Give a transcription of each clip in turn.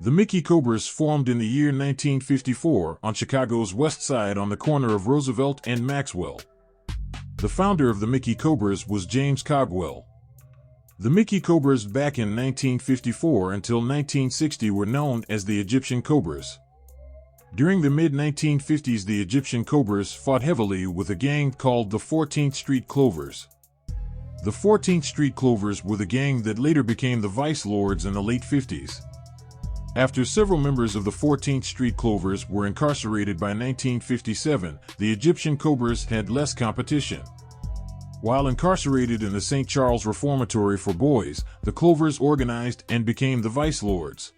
The Mickey Cobras formed in the year 1954 on Chicago's west side on the corner of Roosevelt and Maxwell. The founder of the Mickey Cobras was James Cogwell. The Mickey Cobras back in 1954 until 1960 were known as the Egyptian Cobras. During the mid-1950s, the Egyptian Cobras fought heavily with a gang called the 14th Street Clovers. The 14th Street Clovers were the gang that later became the Vice Lords in the late 50s. After several members of the 14th Street Clovers were incarcerated by 1957, the Egyptian Cobras had less competition. While incarcerated in the St. Charles Reformatory for Boys, the Clovers organized and became the Vice Lords.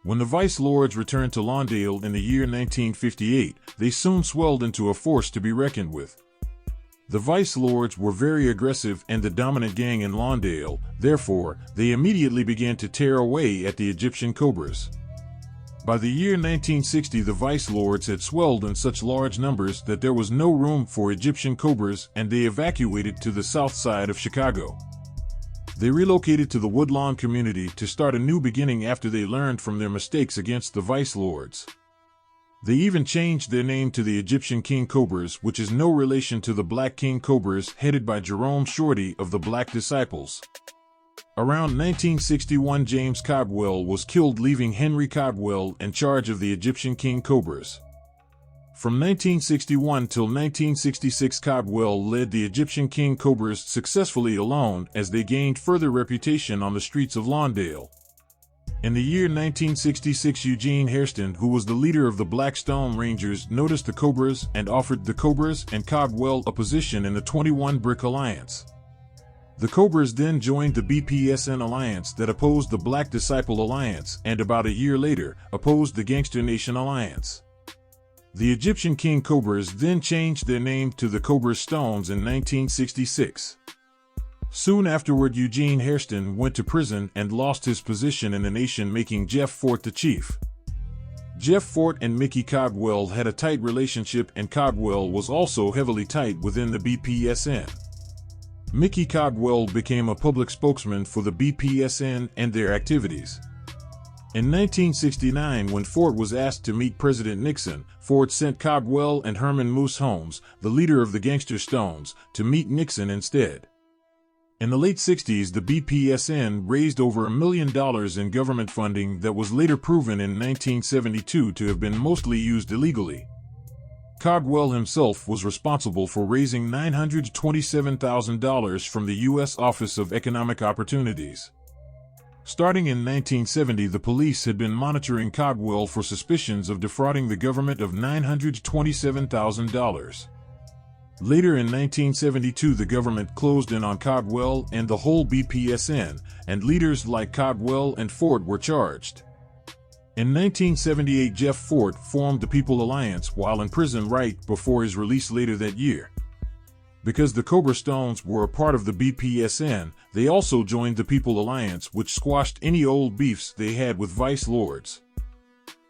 When the Vice Lords returned to Lawndale in the year 1958, they soon swelled into a force to be reckoned with. The Vice Lords were very aggressive and the dominant gang in Lawndale, therefore, they immediately began to tear away at the Egyptian Cobras. By the year 1960, the Vice Lords had swelled in such large numbers that there was no room for Egyptian Cobras, and they evacuated to the south side of Chicago. They relocated to the Woodlawn community to start a new beginning after they learned from their mistakes against the Vice Lords. They even changed their name to the Egyptian King Cobras, which is no relation to the Black King Cobras headed by Jerome Shorty of the Black Disciples. Around 1961, James Cogwell was killed, leaving Henry Cogwell in charge of the Egyptian King Cobras. From 1961 till 1966, Cogwell led the Egyptian King Cobras successfully alone as they gained further reputation on the streets of Lawndale. In the year 1966, Eugene Hairston, who was the leader of the Blackstone Rangers, noticed the Cobras and offered the Cobras and Cogwell a position in the 21 Brick Alliance. The Cobras then joined the BPSN Alliance that opposed the Black Disciple Alliance and about a year later opposed the Gangster Nation Alliance. The Egyptian King Cobras then changed their name to the Cobra Stones in 1966. Soon afterward, Eugene Hairston went to prison and lost his position in the nation, making Jeff Fort the chief. Jeff Fort and Mickey Cogwell had a tight relationship, and Cogwell was also heavily tight within the BPSN. Mickey Cogwell became a public spokesman for the BPSN and their activities. In 1969, when Fort was asked to meet President Nixon, Fort sent Cogwell and Herman Moose Holmes, the leader of the Gangster Stones, to meet Nixon instead. In the late 60s, the BPSN raised over $1 million in government funding that was later proven in 1972 to have been mostly used illegally. Cogwell himself was responsible for raising $927,000 from the U.S. Office of Economic Opportunities. Starting in 1970, the police had been monitoring Cogwell for suspicions of defrauding the government of $927,000. Later in 1972, the government closed in on Cogwell and the whole BPSN, and leaders like Cogwell and Fort were charged. In 1978, Jeff Fort formed the People Alliance while in prison right before his release later that year. Because the Cobra Stones were a part of the BPSN, they also joined the People Alliance, which squashed any old beefs they had with vice lords.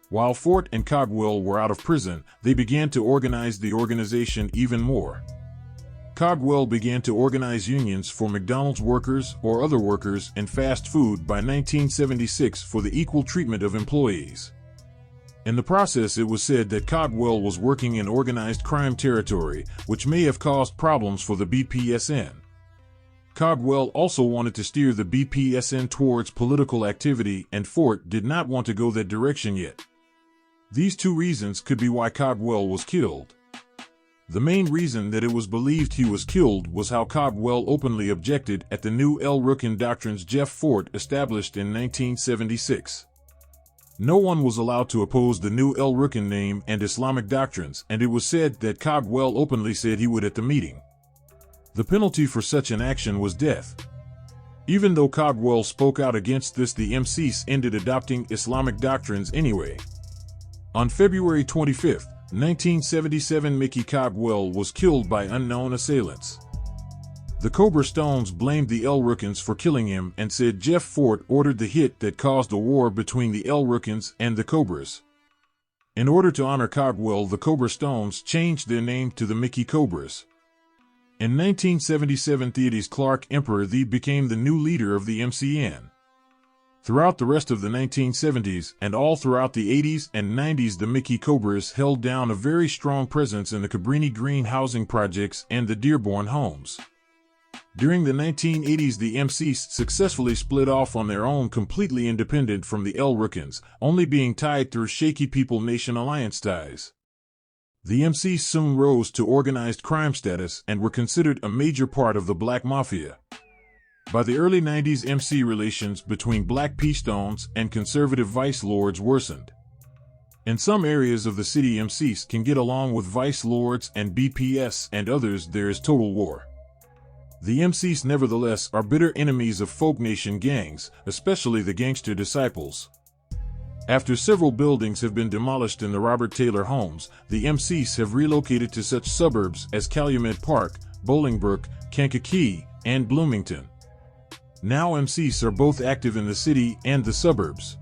While Fort and Cogwell were out of prison, they began to organize the organization even more. Cogwell began to organize unions for McDonald's workers or other workers in fast food by 1976 for the equal treatment of employees. In the process, it was said that Cogwell was working in organized crime territory, which may have caused problems for the BPSN. Cogwell also wanted to steer the BPSN towards political activity, and Fort did not want to go that direction yet. These two reasons could be why Cogwell was killed. The main reason that it was believed he was killed was how Cogwell openly objected at the new Rukn doctrines Jeff Fort established in 1976. No one was allowed to oppose the new Rukn name and Islamic doctrines, and it was said that Cogwell openly said he would at the meeting. The penalty for such an action was death. Even though Cogwell spoke out against this, the MCs ended adopting Islamic doctrines anyway. On February 25, 1977, Mickey Cogwell was killed by unknown assailants. The Cobra Stones blamed the Rukns for killing him and said Jeff Fort ordered the hit that caused a war between the Rukns and the Cobras. In order to honor Cogwell, the Cobra Stones changed their name to the Mickey Cobras. In 1977, Theodis Clark Emperor the became the new leader of the MCN. Throughout the rest of the 1970s and all throughout the 80s and 90s, the Mickey Cobras held down a very strong presence in the Cabrini Green housing projects and the Dearborn homes. During the 1980s, the MCs successfully split off on their own, completely independent from the Rukns, only being tied through shaky People Nation Alliance ties. The MCs soon rose to organized crime status and were considered a major part of the Black Mafia. By the early 90s, MC relations between Black P-Stones and conservative vice lords worsened. In some areas of the city, MCs can get along with vice lords and BPS, and others there is total war. The MCs, nevertheless, are bitter enemies of folk nation gangs, especially the Gangster disciples. After several buildings have been demolished in the Robert Taylor homes, the MCs have relocated to such suburbs as Calumet Park, Bolingbrook, Kankakee, and Bloomington. Now MCs are both active in the city and the suburbs.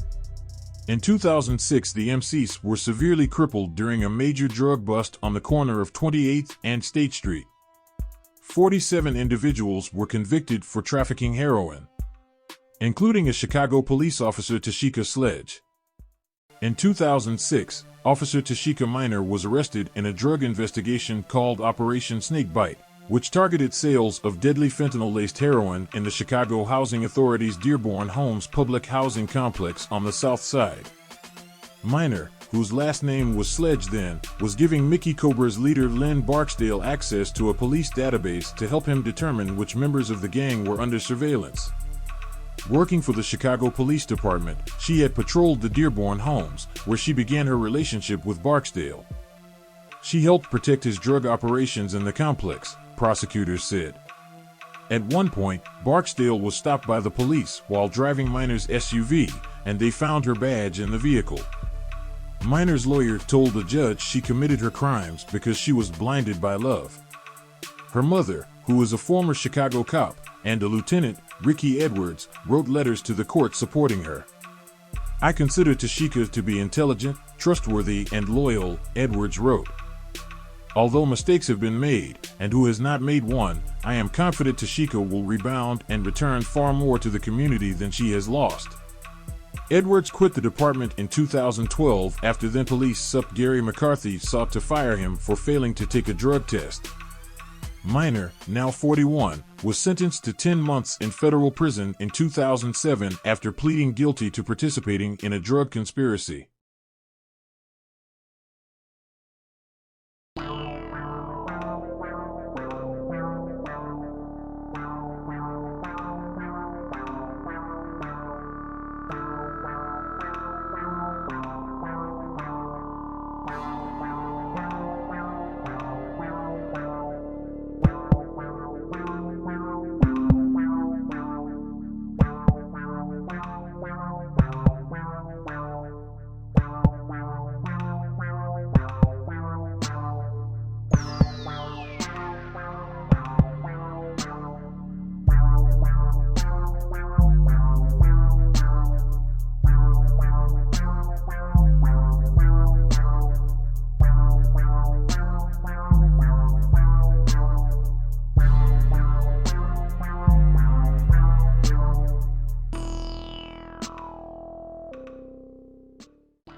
In 2006, the MCs were severely crippled during a major drug bust on the corner of 28th and State Street. 47 individuals were convicted for trafficking heroin, including a Chicago police officer, Tashika Sledge. In 2006, Officer Tashika Minor was arrested in a drug investigation called Operation Snakebite, which targeted sales of deadly fentanyl-laced heroin in the Chicago Housing Authority's Dearborn Homes public housing complex on the south side. Minor, whose last name was Sledge then, was giving Mickey Cobra's leader Len Barksdale access to a police database to help him determine which members of the gang were under surveillance. Working for the Chicago Police Department, she had patrolled the Dearborn homes, where she began her relationship with Barksdale. She helped protect his drug operations in the complex, prosecutors said. At one point, Barksdale was stopped by the police while driving Minor's SUV, and they found her badge in the vehicle. Minor's lawyer told the judge she committed her crimes because she was blinded by love. Her mother, who is a former Chicago cop, and a lieutenant, Ricky Edwards, wrote letters to the court supporting her. "I consider Tashika to be intelligent, trustworthy, and loyal," Edwards wrote. "Although mistakes have been made, and who has not made one, I am confident Tashika will rebound and return far more to the community than she has lost." Edwards quit the department in 2012 after then police sup Gary McCarthy sought to fire him for failing to take a drug test. Minor, now 41, was sentenced to 10 months in federal prison in 2007 after pleading guilty to participating in a drug conspiracy.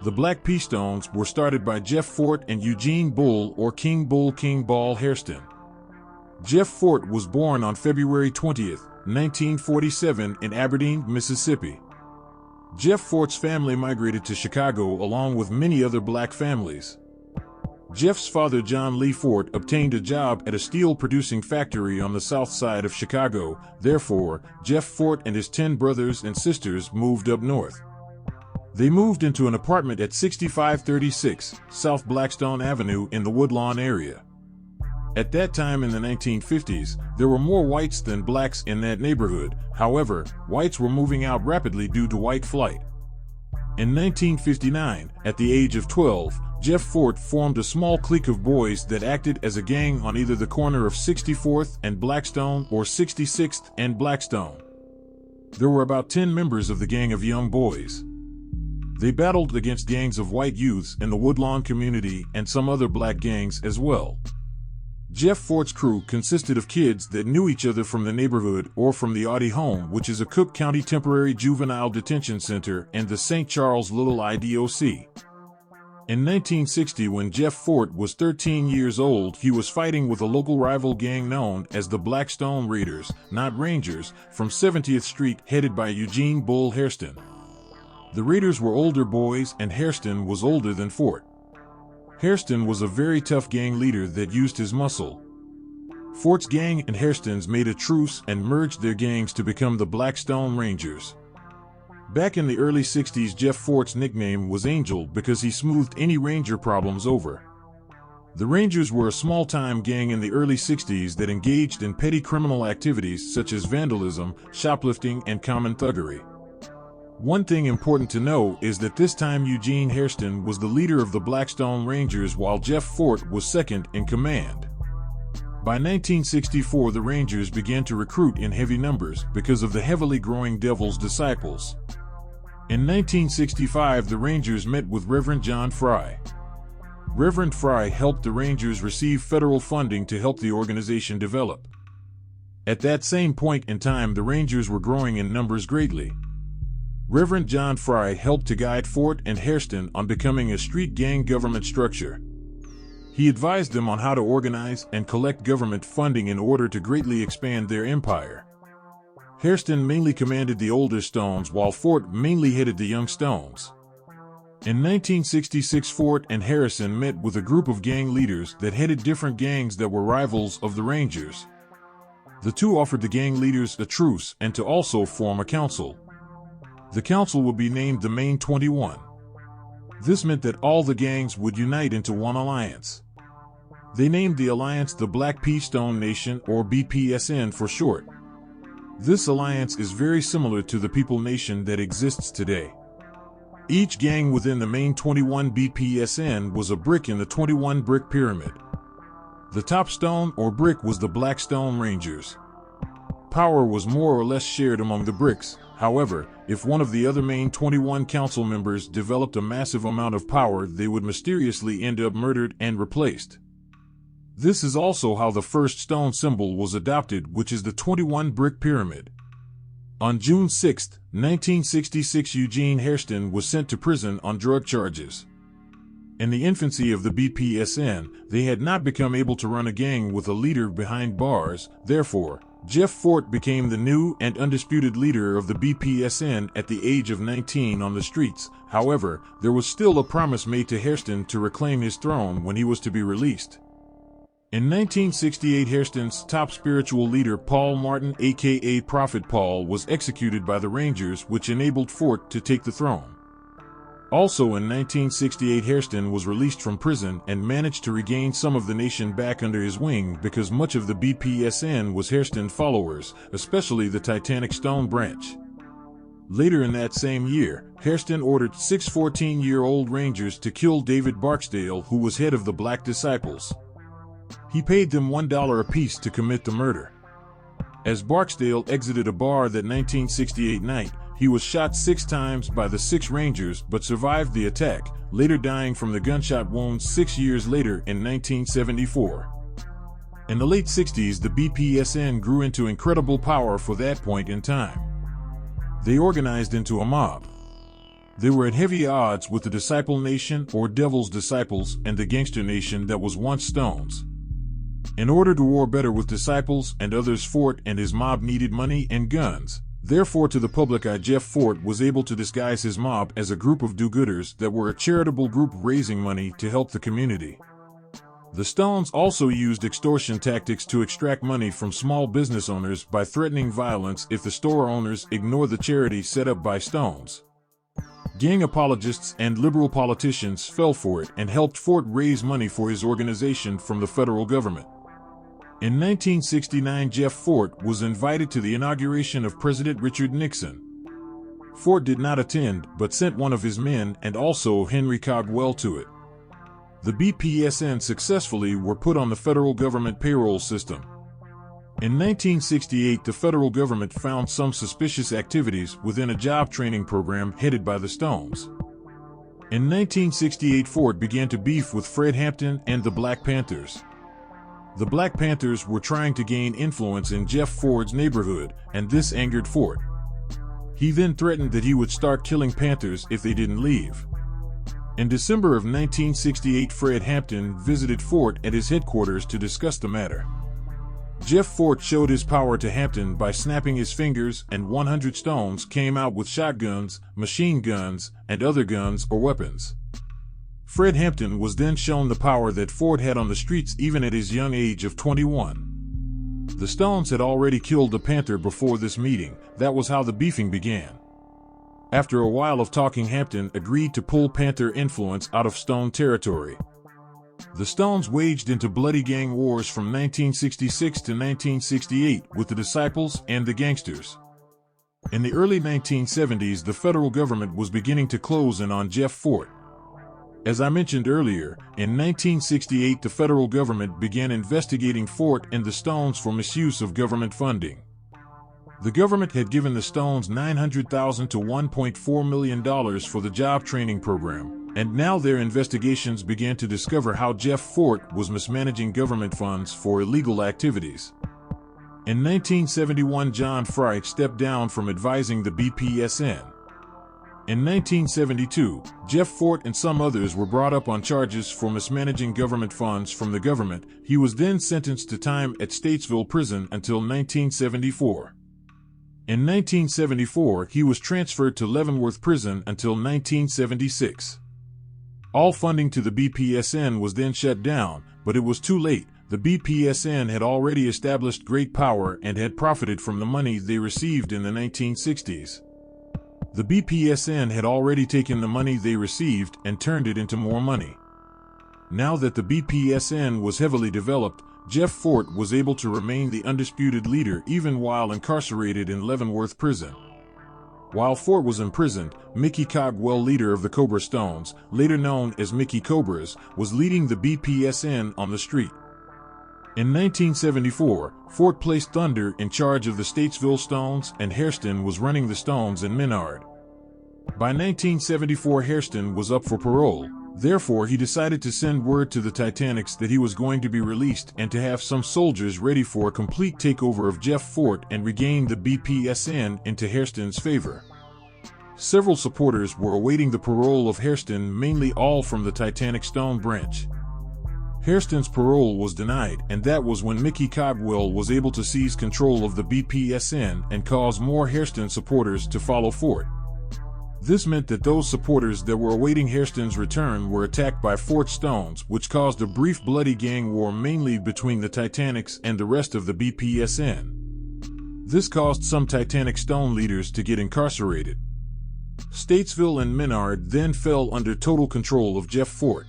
The Black P Stones were started by Jeff Fort and Eugene Bull or King Ball Hairston. Jeff Fort was born on February 20, 1947 in Aberdeen, Mississippi. Jeff Fort's family migrated to Chicago along with many other black families. Jeff's father, John Lee Fort, obtained a job at a steel-producing factory on the south side of Chicago. Therefore, Jeff Fort and his 10 brothers and sisters moved up north. They moved into an apartment at 6536 South Blackstone Avenue in the Woodlawn area. At that time in the 1950s, there were more whites than blacks in that neighborhood. However, whites were moving out rapidly due to white flight. In 1959, at the age of 12, Jeff Fort formed a small clique of boys that acted as a gang on either the corner of 64th and Blackstone or 66th and Blackstone. There were about 10 members of the gang of young boys. They battled against gangs of white youths in the Woodlawn community and some other black gangs as well. Jeff Fort's crew consisted of kids that knew each other from the neighborhood or from the Audie Home, which is a Cook County Temporary Juvenile Detention Center, and the St. Charles Little IDOC. In 1960, when Jeff Fort was 13 years old, he was fighting with a local rival gang known as the Blackstone Raiders, not Rangers, from 70th Street, headed by Eugene Bull Hairston. The Raiders were older boys and Hairston was older than Fort. Hairston was a very tough gang leader that used his muscle. Fort's gang and Hairston's made a truce and merged their gangs to become the Blackstone Rangers. Back in the early 60s, Jeff Fort's nickname was Angel because he smoothed any Ranger problems over. The Rangers were a small-time gang in the early 60s that engaged in petty criminal activities such as vandalism, shoplifting, and common thuggery. One thing important to know is that this time Eugene Hairston was the leader of the Blackstone Rangers while Jeff Fort was second in command. By 1964, the Rangers began to recruit in heavy numbers because of the heavily growing Devil's Disciples. In 1965, the Rangers met with Reverend John Fry. Reverend Fry helped the Rangers receive federal funding to help the organization develop. At that same point in time, the Rangers were growing in numbers greatly. Reverend John Fry helped to guide Fort and Hairston on becoming a street gang government structure. He advised them on how to organize and collect government funding in order to greatly expand their empire. Hairston mainly commanded the older Stones while Fort mainly headed the young Stones. In 1966, Fort and Harrison met with a group of gang leaders that headed different gangs that were rivals of the Rangers. The two offered the gang leaders a truce and to also form a council. The council would be named the Main 21. This meant that all the gangs would unite into one alliance. They named the alliance the Black P Stone Nation, or BPSN for short. This alliance is very similar to the People Nation that exists today. Each gang within the Main 21 BPSN was a brick in the 21 brick pyramid. The top stone or brick was the Blackstone Rangers. Power was more or less shared among the bricks. However, if one of the other Main 21 council members developed a massive amount of power, they would mysteriously end up murdered and replaced. This is also how the first stone symbol was adopted, which is the 21 brick pyramid. On June 6, 1966, Eugene Hairston was sent to prison on drug charges. In the infancy of the BPSN, they had not become able to run a gang with a leader behind bars. Therefore, Jeff Fort became the new and undisputed leader of the BPSN at the age of 19 on the streets. However, there was still a promise made to Hairston to reclaim his throne when he was to be released. In 1968, Hairston's top spiritual leader, Paul Martin, aka Prophet Paul, was executed by the Rangers, which enabled Fort to take the throne. Also in 1968, Hairston was released from prison and managed to regain some of the nation back under his wing because much of the BPSN was Hairston followers, especially the Titanic Stone branch. Later in that same year, Hairston ordered 6 14-year-old Rangers to kill David Barksdale, who was head of the Black Disciples. He paid them $1 apiece to commit the murder. As Barksdale exited a bar that 1968 night, he was shot 6 times by the 6 Rangers but survived the attack, later dying from the gunshot wounds 6 years later in 1974. In the late 60s, the BPSN grew into incredible power for that point in time. They organized into a mob. They were at heavy odds with the Disciple Nation, or Devil's Disciples, and the Gangster Nation that was once Stones. In order to war better with Disciples and others, Fort and his mob needed money and guns. Therefore, to the public eye, Jeff Fort was able to disguise his mob as a group of do-gooders that were a charitable group raising money to help the community. The Stones also used extortion tactics to extract money from small business owners by threatening violence if the store owners ignore the charity set up by Stones. Gang apologists and liberal politicians fell for it and helped Fort raise money for his organization from the federal government. In 1969, Jeff Fort was invited to the inauguration of President Richard Nixon. Fort did not attend, but sent one of his men and also Henry Cogwell to it. The BPSN successfully were put on the federal government payroll system. In 1968, the federal government found some suspicious activities within a job training program headed by the Stones. In 1968, Fort began to beef with Fred Hampton and the Black Panthers. The Black Panthers were trying to gain influence in Jeff Fort's neighborhood, and this angered Fort. He then threatened that he would start killing Panthers if they didn't leave. In December of 1968, Fred Hampton visited Fort at his headquarters to discuss the matter. Jeff Fort showed his power to Hampton by snapping his fingers, and 100 Stones came out with shotguns, machine guns, and other guns or weapons. Fred Hampton was then shown the power that Fort had on the streets even at his young age of 21. The Stones had already killed a Panther before this meeting. That was how the beefing began. After a while of talking, Hampton agreed to pull Panther influence out of Stone territory. The Stones waged into bloody gang wars from 1966 to 1968 with the Disciples and the Gangsters. In the early 1970s, the federal government was beginning to close in on Jeff Fort. As I mentioned earlier, in 1968 the federal government began investigating Fort and the Stones for misuse of government funding. The government had given the Stones $900,000 to $1.4 million for the job training program, and now their investigations began to discover how Jeff Fort was mismanaging government funds for illegal activities. In 1971, John Fry stepped down from advising the BPSN. In 1972, Jeff Fort and some others were brought up on charges for mismanaging government funds from the government. He was then sentenced to time at Statesville Prison until 1974. In 1974, he was transferred to Leavenworth Prison until 1976. All funding to the BPSN was then shut down, but it was too late. The BPSN had already established great power and had profited from the money they received in the 1960s. The BPSN had already taken the money they received and turned it into more money. Now that the BPSN was heavily developed, Jeff Fort was able to remain the undisputed leader even while incarcerated in Leavenworth Prison. While Fort was imprisoned, Mickey Cogwell, leader of the Cobra Stones, later known as Mickey Cobras, was leading the BPSN on the street. In 1974, Fort placed Thunder in charge of the Statesville Stones and Hairston was running the Stones in Menard. By 1974, Hairston was up for parole. Therefore, he decided to send word to the Titanics that he was going to be released and to have some soldiers ready for a complete takeover of Jeff Fort and regain the BPSN into Hairston's favor. Several supporters were awaiting the parole of Hairston, mainly all from the Titanic Stone branch. Hairston's parole was denied, and that was when Mickey Caldwell was able to seize control of the BPSN and cause more Hairston supporters to follow Fort. This meant that those supporters that were awaiting Hairston's return were attacked by Fort Stones, which caused a brief bloody gang war mainly between the Titanics and the rest of the BPSN. This caused some Titanic Stone leaders to get incarcerated. Statesville and Menard then fell under total control of Jeff Fort.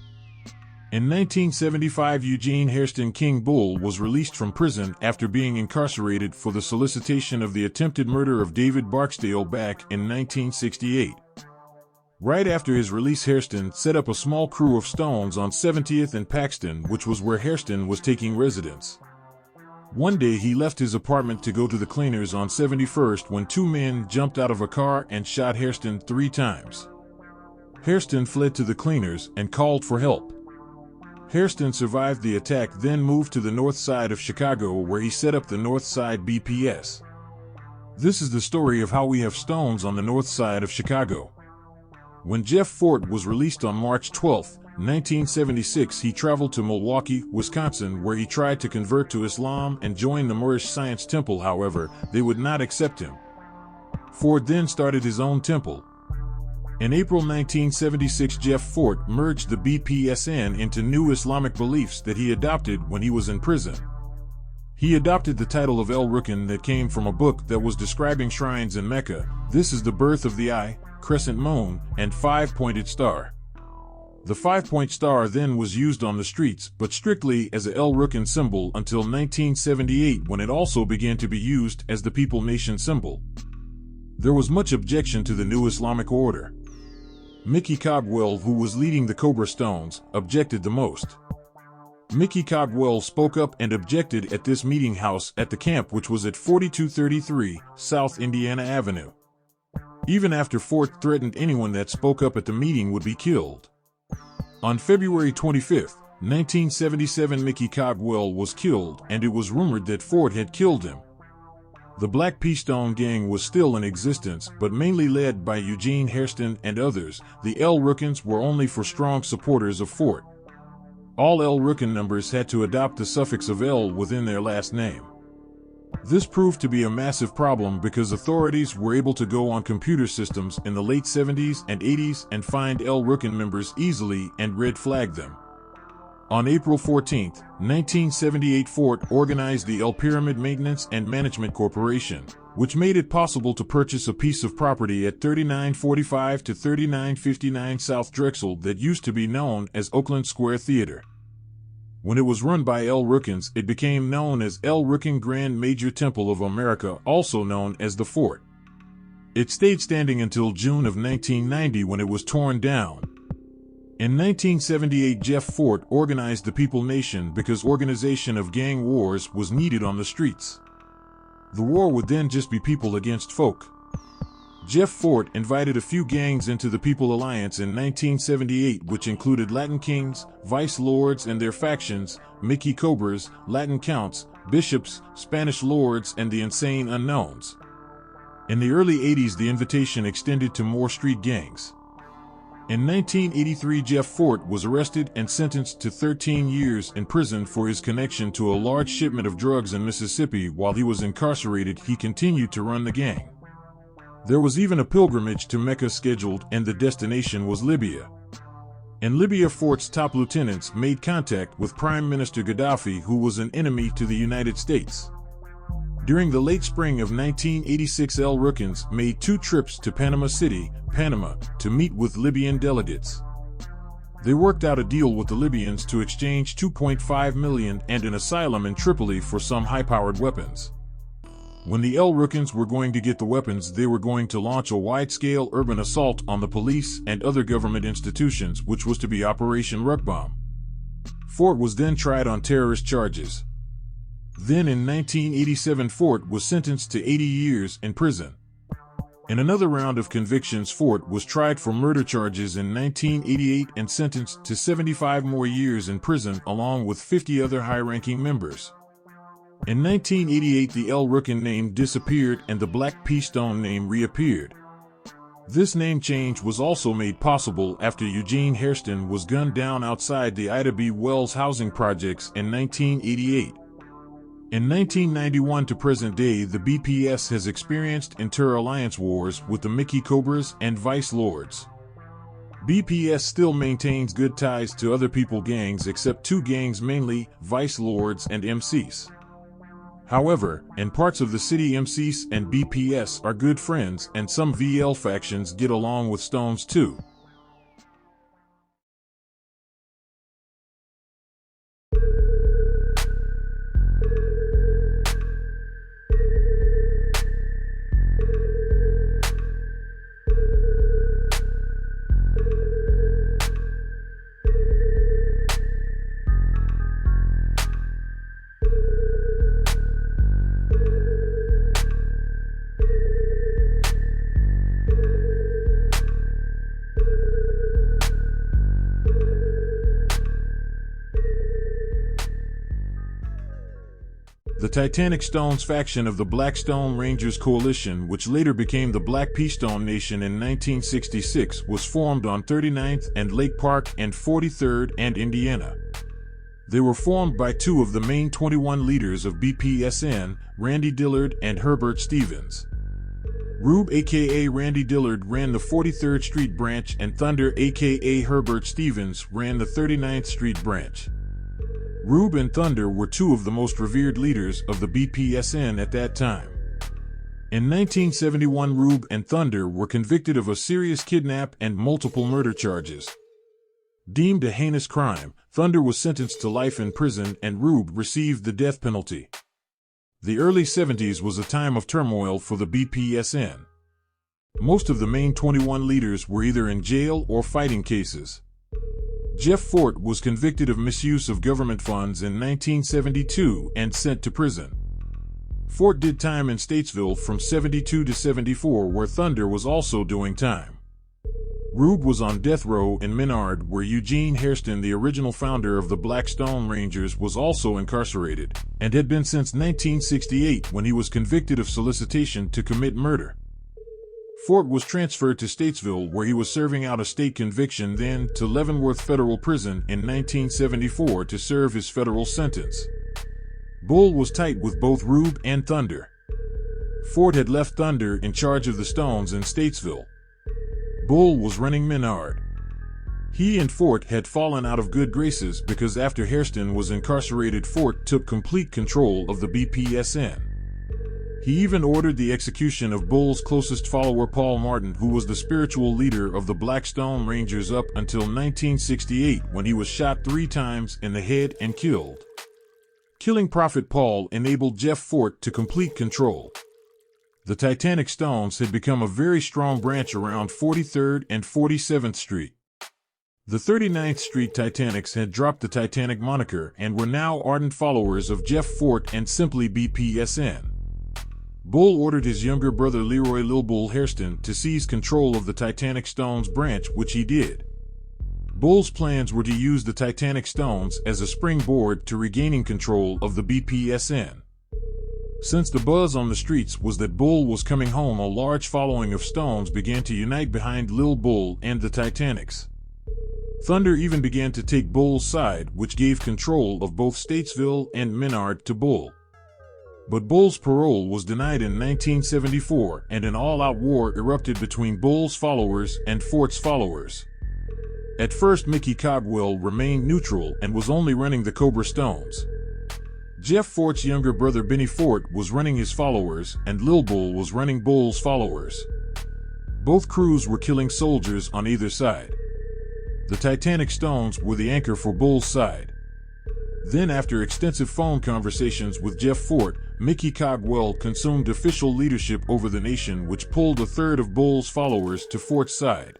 In 1975, Eugene Hairston King Bull was released from prison after being incarcerated for the solicitation of the attempted murder of David Barksdale back in 1968. Right after his release, Hairston set up a small crew of Stones on 70th and Paxton, which was where Hairston was taking residence. One day he left his apartment to go to the cleaners on 71st when two men jumped out of a car and shot Hairston 3 times. Hairston fled to the cleaners and called for help. Hairston survived the attack, then moved to the north side of Chicago where he set up the North Side BPS. This is the story of how we have Stones on the north side of Chicago. When Jeff Fort was released on March 12, 1976, he traveled to Milwaukee, Wisconsin, where he tried to convert to Islam and join the Moorish Science Temple. However, they would not accept him. Fort then started his own temple. In April 1976, Jeff Fort merged the BPSN into new Islamic beliefs that he adopted when he was in prison. He adopted the title of El Rukn that came from a book that was describing shrines in Mecca. This is the birth of the eye, crescent moon, and 5-pointed star. The 5-point star then was used on the streets, but strictly as a El Rukn symbol until 1978, when it also began to be used as the People Nation symbol. There was much objection to the new Islamic order. Mickey Caldwell, who was leading the Cobra Stones, objected the most. Mickey Caldwell spoke up and objected at this meeting house at the camp, which was at 4233 South Indiana Avenue. Even after Fort threatened anyone that spoke up at the meeting would be killed. On February 25, 1977, Mickey Caldwell was killed, and it was rumored that Fort had killed him. The Black P. Stone gang was still in existence, but mainly led by Eugene Hairston and others. The El Rukns were only for strong supporters of Fort. All El Rukn members had to adopt the suffix of El within their last name. This proved to be a massive problem because authorities were able to go on computer systems in the late 70s and 80s and find El Rukn members easily and red flag them. On April 14, 1978, Fort organized the El Pyramid Maintenance and Management Corporation, which made it possible to purchase a piece of property at 3945 to 3959 South Drexel that used to be known as Oakland Square Theater. When it was run by El Rukns, it became known as El Rukn Grand Major Temple of America, also known as the Fort. It stayed standing until June of 1990 when it was torn down. In 1978, Jeff Fort organized the People Nation because organization of gang wars was needed on the streets. The war would then just be people against folk. Jeff Fort invited a few gangs into the People Alliance in 1978, which included Latin Kings, Vice Lords and their factions, Mickey Cobras, Latin Counts, Bishops, Spanish Lords, and the Insane Unknowns. In the early 80s, the invitation extended to more street gangs. In 1983, Jeff Fort was arrested and sentenced to 13 years in prison for his connection to a large shipment of drugs in Mississippi. While he was incarcerated, he continued to run the gang. There was even a pilgrimage to Mecca scheduled, and the destination was Libya. In Libya, Fort's top lieutenants made contact with Prime Minister Gaddafi, who was an enemy to the United States. During the late spring of 1986, El Rukns made 2 trips to Panama City, Panama, to meet with Libyan delegates. They worked out a deal with the Libyans to exchange $2.5 million and an asylum in Tripoli for some high-powered weapons. When the El Rukns were going to get the weapons, they were going to launch a wide-scale urban assault on the police and other government institutions, which was to be Operation Rukn. Fort was then tried on terrorist charges. Then in 1987, Fort was sentenced to 80 years in prison. In another round of convictions, Fort was tried for murder charges in 1988 and sentenced to 75 more years in prison along with 50 other high-ranking members. In 1988, the Rukn name disappeared and the Black P Stone name reappeared. This name change was also made possible after Eugene Hairston was gunned down outside the Ida B. Wells housing projects in 1988. In 1991 to present day, the BPS has experienced inter-alliance wars with the Mickey Cobras and Vice Lords. BPS still maintains good ties to other people gangs except two gangs, mainly Vice Lords and MCs. However, in parts of the city, MCs and BPS are good friends, and some VL factions get along with Stones too. The Titanic Stones faction of the Black Stone Rangers Coalition, which later became the Black P Stone Nation in 1966, was formed on 39th and Lake Park and 43rd and Indiana. They were formed by two of the main 21 leaders of BPSN, Randy Dillard and Herbert Stevens. Rube aka Randy Dillard ran the 43rd Street branch and Thunder aka Herbert Stevens ran the 39th Street branch. Rube and Thunder were two of the most revered leaders of the BPSN at that time. In 1971, Rube and Thunder were convicted of a serious kidnap and multiple murder charges. Deemed a heinous crime, Thunder was sentenced to life in prison and Rube received the death penalty. The early 70s was a time of turmoil for the BPSN. Most of the main 21 leaders were either in jail or fighting cases. Jeff Fort was convicted of misuse of government funds in 1972 and sent to prison. Fort did time in Statesville from 72 to 74, where Thunder was also doing time. Rube was on death row in Menard, where Eugene Hairston, the original founder of the Black Stone Rangers, was also incarcerated, and had been since 1968 when he was convicted of solicitation to commit murder. Fort was transferred to Statesville, where he was serving out a state conviction, then to Leavenworth Federal Prison in 1974 to serve his federal sentence. Bull was tight with both Rube and Thunder. Fort had left Thunder in charge of the Stones in Statesville. Bull was running Menard. He and Fort had fallen out of good graces because after Hairston was incarcerated, Fort took complete control of the BPSN. He even ordered the execution of Bull's closest follower, Paul Martin, who was the spiritual leader of the Black Stone Rangers up until 1968, when he was shot 3 times in the head and killed. Killing Prophet Paul enabled Jeff Fort to complete control. The Titanic Stones had become a very strong branch around 43rd and 47th Street. The 39th Street Titanics had dropped the Titanic moniker and were now ardent followers of Jeff Fort and simply BPSN. Bull ordered his younger brother Leroy Lil Bull Hairston to seize control of the Titanic Stones branch, which he did. Bull's plans were to use the Titanic Stones as a springboard to regaining control of the BPSN. Since the buzz on the streets was that Bull was coming home, a large following of Stones began to unite behind Lil Bull and the Titanics. Thunder even began to take Bull's side, which gave control of both Statesville and Menard to Bull. But Bull's parole was denied in 1974, and an all-out war erupted between Bull's followers and Fort's followers. At first, Mickey Cogwell remained neutral and was only running the Cobra Stones. Jeff Fort's younger brother Benny Fort was running his followers, and Lil Bull was running Bull's followers. Both crews were killing soldiers on either side. The Titanic Stones were the anchor for Bull's side. Then, after extensive phone conversations with Jeff Fort, Mickey Cogwell consumed official leadership over the nation, which pulled a third of Bull's followers to Fort's side.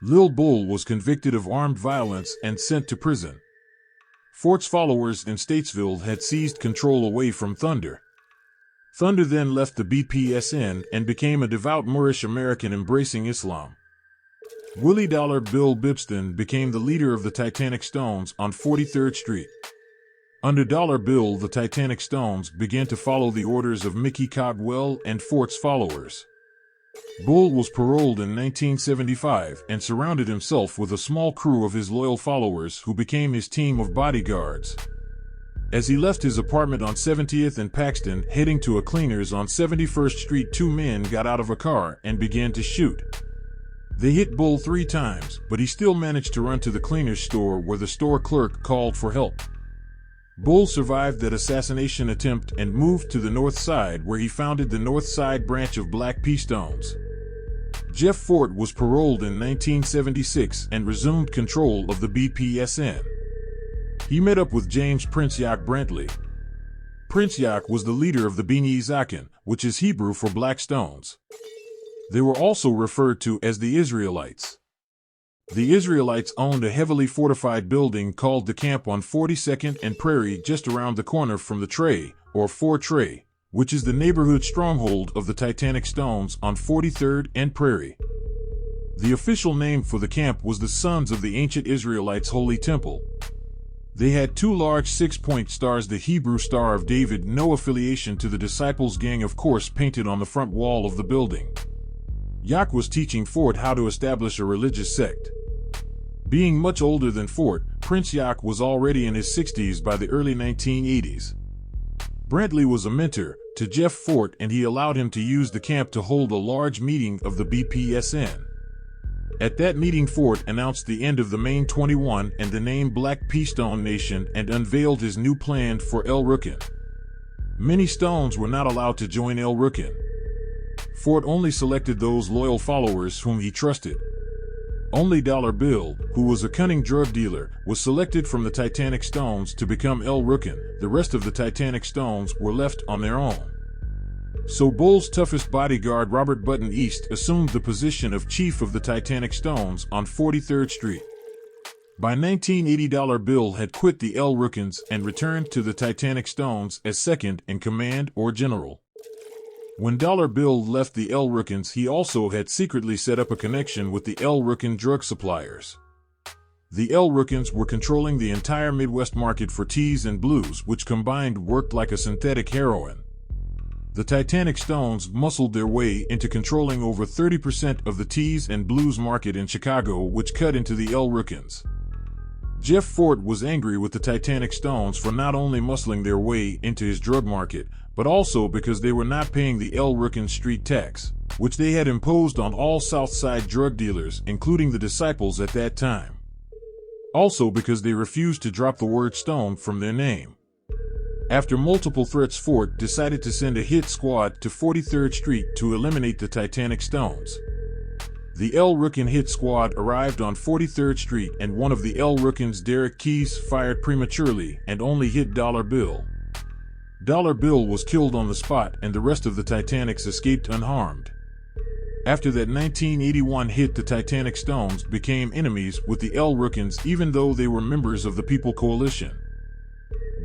Lil Bull was convicted of armed violence and sent to prison. Fort's followers in Statesville had seized control away from Thunder. Thunder then left the BPSN and became a devout Moorish American embracing Islam. Willie Dollar Bill Bibston became the leader of the Titanic Stones on 43rd Street. Under Dollar Bill, the Titanic Stones began to follow the orders of Mickey Cogwell and Fort's followers. Bull was paroled in 1975 and surrounded himself with a small crew of his loyal followers who became his team of bodyguards. As he left his apartment on 70th and Paxton, heading to a cleaner's on 71st Street, two men got out of a car and began to shoot. They hit Bull 3 times, but he still managed to run to the cleaner's store where the store clerk called for help. Bull survived that assassination attempt and moved to the North Side, where he founded the North Side branch of Black P. Stones. Jeff Fort was paroled in 1976 and resumed control of the BPSN. He met up with James Prince Yak Brantley. Prince Yak was the leader of the Bnei Zaken, which is Hebrew for Black Stones. They were also referred to as the Israelites. The Israelites owned a heavily fortified building called the Camp on 42nd and Prairie, just around the corner from the Tray, or Fort Tray, which is the neighborhood stronghold of the Titanic Stones on 43rd and Prairie. The official name for the camp was the Sons of the Ancient Israelites Holy Temple. They had 2 large 6-point stars, the Hebrew Star of David, no affiliation to the Disciples' Gang, of course, painted on the front wall of the building. Yak was teaching Fort how to establish a religious sect. Being much older than Fort, Prince Yak was already in his 60s by the early 1980s. Brantley was a mentor to Jeff Fort, and he allowed him to use the camp to hold a large meeting of the BPSN. At that meeting, Fort announced the end of the Main 21 and the name Black P. Stone Nation and unveiled his new plan for El Rukn. Many Stones were not allowed to join El Rukn. Fort only selected those loyal followers whom he trusted. Only Dollar Bill, who was a cunning drug dealer, was selected from the Titanic Stones to become El Rukn. The rest of the Titanic Stones were left on their own. So Bull's toughest bodyguard, Robert Button East, assumed the position of chief of the Titanic Stones on 43rd Street. By 1980, Dollar Bill had quit the El Rukns and returned to the Titanic Stones as second in command or general. When Dollar Bill left the El Rukns, he also had secretly set up a connection with the El Rukn drug suppliers. The El Rukns were controlling the entire Midwest market for teas and blues, which combined worked like a synthetic heroin. The Titanic Stones muscled their way into controlling over 30% of the teas and blues market in Chicago, which cut into the El Rukns. Jeff Fort was angry with the Titanic Stones for not only muscling their way into his drug market, but also because they were not paying the El Rukn street tax, which they had imposed on all South Side drug dealers, including the Disciples at that time. Also because they refused to drop the word Stone from their name. After multiple threats, Fort decided to send a hit squad to 43rd Street to eliminate the Titanic Stones. The El Rukn hit squad arrived on 43rd Street, and one of the El Rukns, Derek Keys, fired prematurely and only hit Dollar Bill. Dollar Bill was killed on the spot, and the rest of the Titanics escaped unharmed. After that 1981 hit, the Titanic Stones became enemies with the El Rukns, even though they were members of the People Coalition.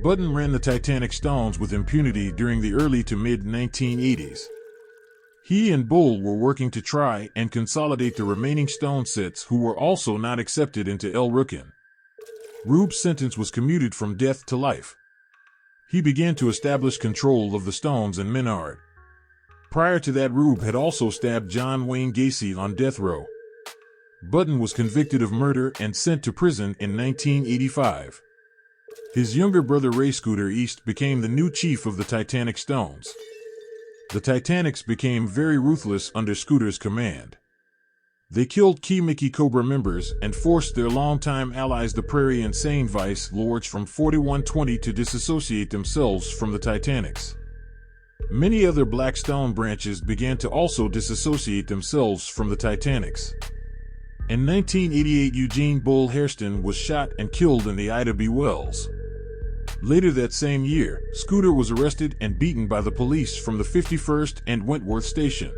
Button ran the Titanic Stones with impunity during the early to mid-1980s. He and Bull were working to try and consolidate the remaining Stone sets who were also not accepted into El Rukn. Rube's sentence was commuted from death to life. He began to establish control of the Stones and Menard. Prior to that, Rube had also stabbed John Wayne Gacy on death row. Button was convicted of murder and sent to prison in 1985. His younger brother Ray Scooter East became the new chief of the Titanic Stones. The Titanics became very ruthless under Scooter's command. They killed key Mickey Cobra members and forced their longtime allies, the Prairie and Sane Vice Lords from 4120, to disassociate themselves from the Titanics. Many other Black Stone branches began to also disassociate themselves from the Titanics. In 1988, Eugene Bull Hairston was shot and killed in the Ida B. Wells. Later that same year, Scooter was arrested and beaten by the police from the 51st and Wentworth Station.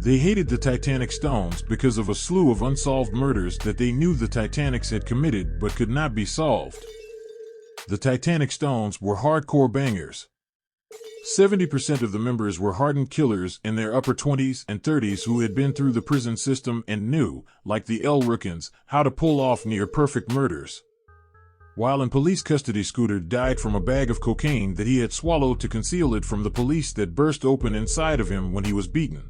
They hated the Titanic Stones because of a slew of unsolved murders that they knew the Titanics had committed but could not be solved. The Titanic Stones were hardcore bangers. 70% of the members were hardened killers in their upper 20s and 30s who had been through the prison system and knew, like the Rukns, how to pull off near-perfect murders. While in police custody, Scooter died from a bag of cocaine that he had swallowed to conceal it from the police that burst open inside of him when he was beaten.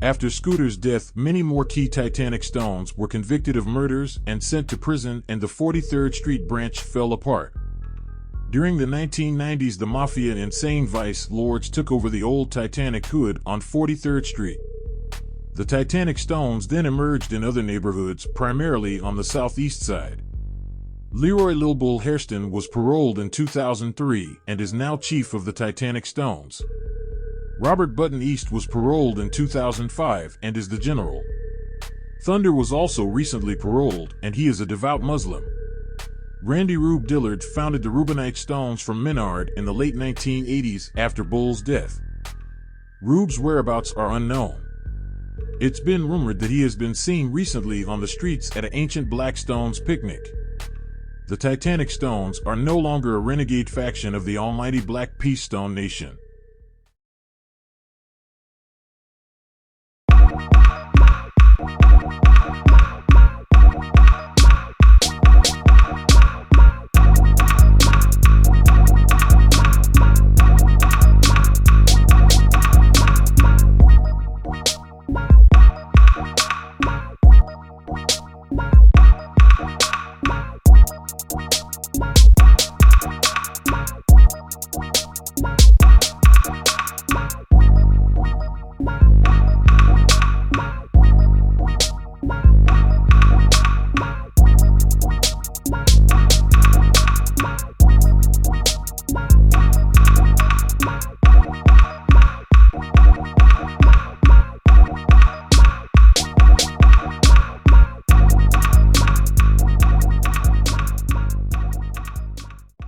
After Scooter's death, many more key Titanic Stones were convicted of murders and sent to prison, and the 43rd Street branch fell apart. During the 1990s, the Mafia and insane vice lords took over the old Titanic hood on 43rd Street. The Titanic Stones then emerged in other neighborhoods, primarily on the southeast side. Leroy Lil Bull Hairston was paroled in 2003 and is now chief of the Titanic Stones. Robert Button East was paroled in 2005 and is the general. Thunder was also recently paroled, and he is a devout Muslim. Randy Rube Dillard founded the Reubenite Stones from Menard in the late 1980s after Bull's death. Rube's whereabouts are unknown. It's been rumored that he has been seen recently on the streets at an ancient Black Stones picnic. The Titanic Stones are no longer a renegade faction of the almighty Black Peace Stone Nation.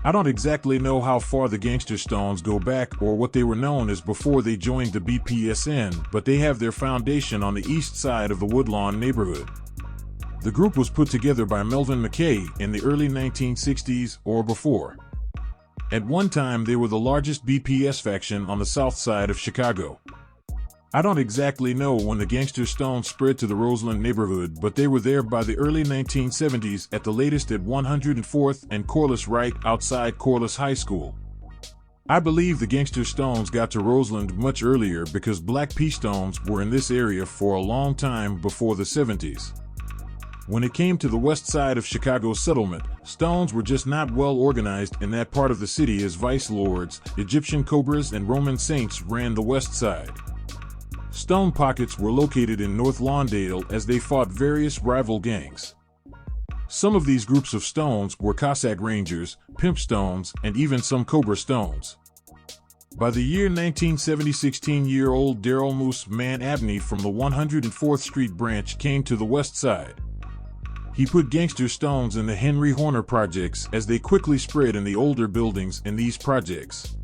I don't exactly know how far the Gangster Stones go back or what they were known as before they joined the BPSN, but they have their foundation on the east side of the Woodlawn neighborhood. The group was put together by Melvin McKay in the early 1960s or before. At one time, they were the largest BPS faction on the south side of Chicago. I don't exactly know when the Gangster Stones spread to the Roseland neighborhood, but they were there by the early 1970s, at the latest at 104th and Corliss, right outside Corliss High School. I believe the Gangster Stones got to Roseland much earlier because Black Peace Stones were in this area for a long time before the 70s. When it came to the west side of Chicago's settlement, Stones were just not well organized in that part of the city, as vice lords, Egyptian Cobras, and Roman Saints ran the west side. Stone pockets were located in North Lawndale as they fought various rival gangs. Some of these groups of Stones were Cossack Rangers, Pimp Stones, and even some Cobra Stones. By the year 1970, 16-year-old Daryl Moose Man Ebony from the 104th Street branch came to the west side. He put Gangster Stones in the Henry Horner projects as they quickly spread in the older buildings in these projects.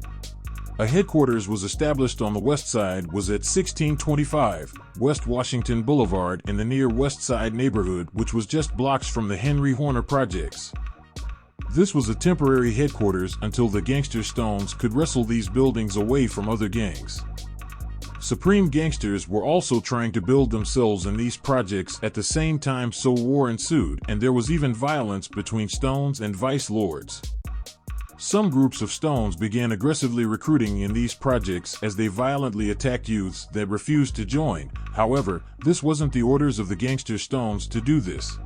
A headquarters was established on the west side was at 1625 West Washington Boulevard in the near West Side neighborhood, which was just blocks from the Henry Horner projects. This was a temporary headquarters until the Gangster Stones could wrestle these buildings away from other gangs. Supreme Gangsters were also trying to build themselves in these projects at the same time, so war ensued, and there was even violence between Stones and vice lords. Some groups of Stones began aggressively recruiting in these projects as they violently attacked youths that refused to join. However, this wasn't the orders of the Gangster Stones to do this.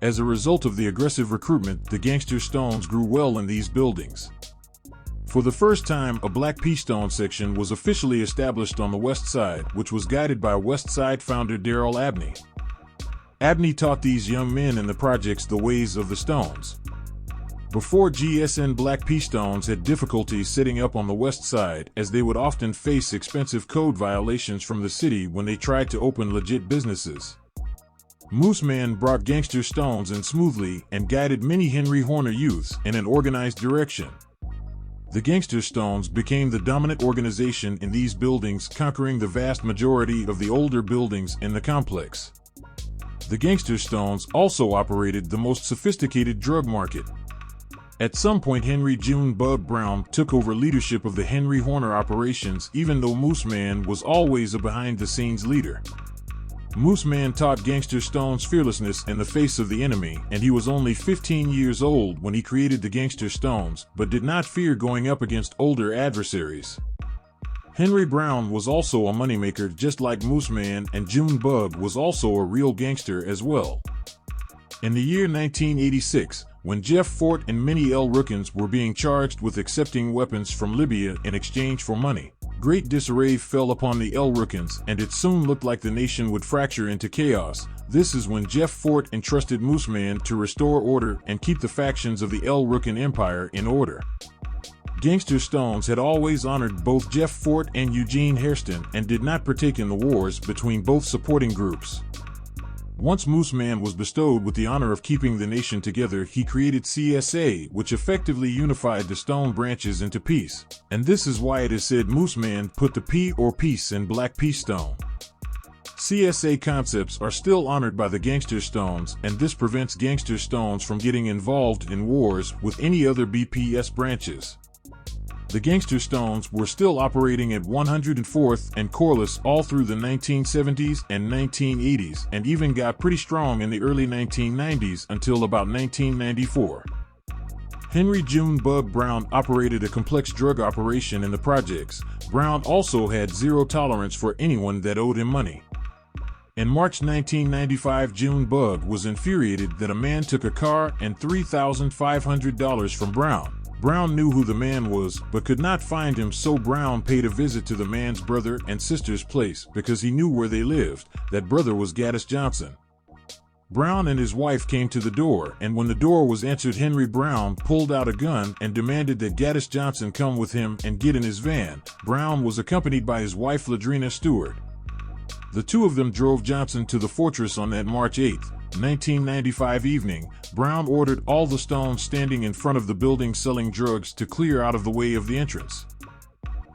As a result of the aggressive recruitment, the Gangster Stones grew well in these buildings. For the first time, a Black Peace Stone section was officially established on the west side, which was guided by West Side founder Daryl Ebony. Ebony taught these young men in the projects the ways of the Stones. Before GSN, Black Peace Stones had difficulties setting up on the west side, as they would often face expensive code violations from the city when they tried to open legit businesses. Moose Man brought Gangster Stones in smoothly and guided many Henry Horner youths in an organized direction. The Gangster Stones became the dominant organization in these buildings, conquering the vast majority of the older buildings in the complex. The Gangster Stones also operated the most sophisticated drug market. At some point, Henry June Bug Brown took over leadership of the Henry Horner operations, even though Moose Man was always a behind-the-scenes leader. Moose Man taught Gangster Stones fearlessness in the face of the enemy, and he was only 15 years old when he created the Gangster Stones, but did not fear going up against older adversaries. Henry Brown was also a moneymaker just like Moose Man, and June Bug was also a real gangster as well. In the year 1986, when Jeff Fort and many El Rukns were being charged with accepting weapons from Libya in exchange for money, great disarray fell upon the El Rukns, and it soon looked like the nation would fracture into chaos. This is when Jeff Fort entrusted Moose Man to restore order and keep the factions of the El Rukn Empire in order. Gangster Stones had always honored both Jeff Fort and Eugene Hairston and did not partake in the wars between both supporting groups. Once Moose Man was bestowed with the honor of keeping the nation together, he created CSA, which effectively unified the Stone branches into peace. And this is why it is said Moose Man put the P or peace in Black Peace Stone. CSA concepts are still honored by the Gangster Stones, and this prevents Gangster Stones from getting involved in wars with any other BPS branches. The Gangster Stones were still operating at 104th and Corliss all through the 1970s and 1980s, and even got pretty strong in the early 1990s until about 1994. Henry June Bug Brown operated a complex drug operation in the projects. Brown also had zero tolerance for anyone that owed him money. In March 1995, June Bug was infuriated that a man took a car and $3,500 from Brown. Brown knew who the man was, but could not find him, so Brown paid a visit to the man's brother and sister's place because he knew where they lived. That brother was Gaddis Johnson. Brown and his wife came to the door, and when the door was answered, Henry Brown pulled out a gun and demanded that Gaddis Johnson come with him and get in his van. Brown was accompanied by his wife Ladrina Stewart. The two of them drove Johnson to the fortress on that March 8, 1995 evening. Brown ordered all the Stones standing in front of the building selling drugs to clear out of the way of the entrance.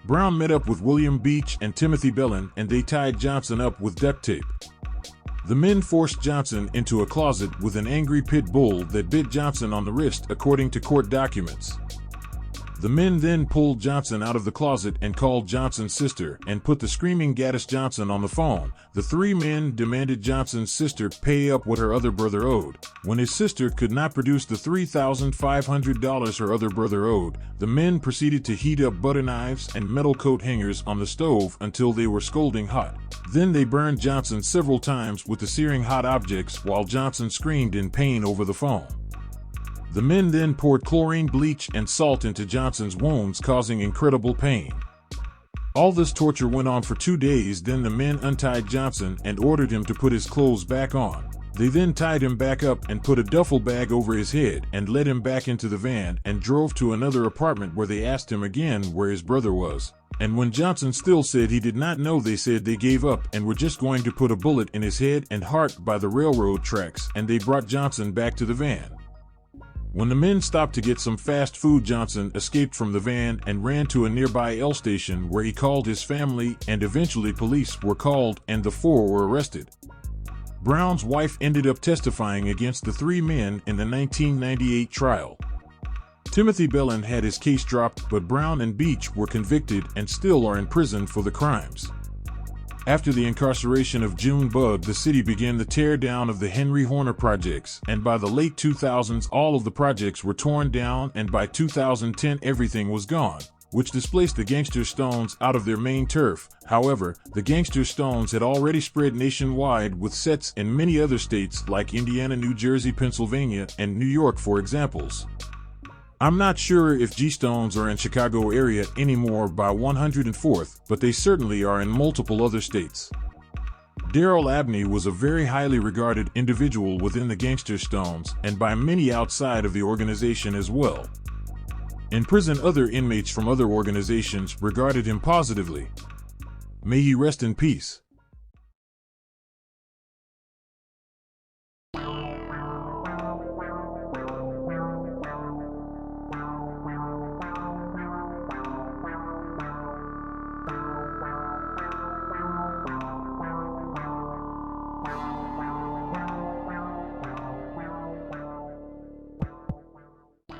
Brown met up with William Beach and Timothy Bellin, and they tied Johnson up with duct tape. The men forced Johnson into a closet with an angry pit bull that bit Johnson on the wrist, according to court documents. The men then pulled Johnson out of the closet and called Johnson's sister and put the screaming Gaddis Johnson on the phone. The three men demanded Johnson's sister pay up what her other brother owed. When his sister could not produce the $3,500 her other brother owed, the men proceeded to heat up butter knives and metal coat hangers on the stove until they were scalding hot. Then they burned Johnson several times with the searing hot objects while Johnson screamed in pain over the phone. The men then poured chlorine, bleach, and salt into Johnson's wounds, causing incredible pain. All this torture went on for 2 days. Then the men untied Johnson and ordered him to put his clothes back on. They then tied him back up and put a duffel bag over his head and led him back into the van and drove to another apartment where they asked him again where his brother was. And when Johnson still said he did not know, they said they gave up and were just going to put a bullet in his head and heart by the railroad tracks, and they brought Johnson back to the van. When the men stopped to get some fast food, Johnson escaped from the van and ran to a nearby L station where he called his family, and eventually police were called and the four were arrested. Brown's wife ended up testifying against the three men in the 1998 trial. Timothy Bellin had his case dropped, but Brown and Beach were convicted and still are in prison for the crimes. After the incarceration of June Bug, the city began the tear down of the Henry Horner projects, and by the late 2000s all of the projects were torn down, and by 2010 everything was gone, which displaced the Gangster Stones out of their main turf. However, the Gangster Stones had already spread nationwide with sets in many other states like Indiana, New Jersey, Pennsylvania, and New York for examples. I'm not sure if G-Stones are in Chicago area anymore by 104th, but they certainly are in multiple other states. Daryl Ebony was a very highly regarded individual within the Gangster Stones and by many outside of the organization as well. In prison, other inmates from other organizations regarded him positively. May he rest in peace.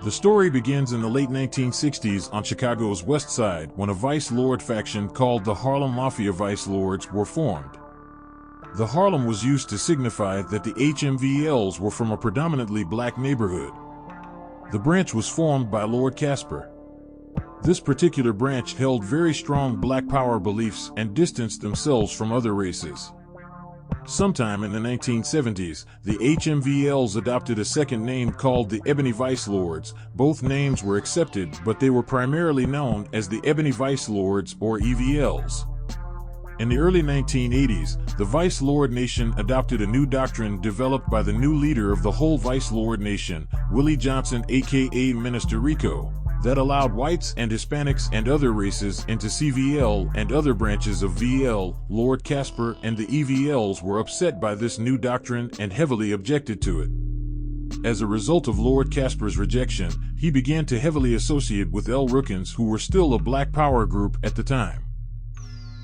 The story begins in the late 1960s on Chicago's west side when a vice lord faction called the Harlem Mafia Vice Lords were formed. The Harlem was used to signify that the HMVLs were from a predominantly black neighborhood. The branch was formed by Lord Casper. This particular branch held very strong black power beliefs and distanced themselves from other races. Sometime in the 1970s, the HMVLs adopted a second name called the Ebony Vice Lords. Both names were accepted, but they were primarily known as the Ebony Vice Lords or EVLs. In the early 1980s, the Vice Lord Nation adopted a new doctrine developed by the new leader of the whole Vice Lord Nation, Willie Johnson aka Minister Rico, that allowed whites and Hispanics and other races into CVL and other branches of VL. Lord Casper and the EVLs were upset by this new doctrine and heavily objected to it. As a result of Lord Casper's rejection, he began to heavily associate with Rukns, who were still a black power group at the time.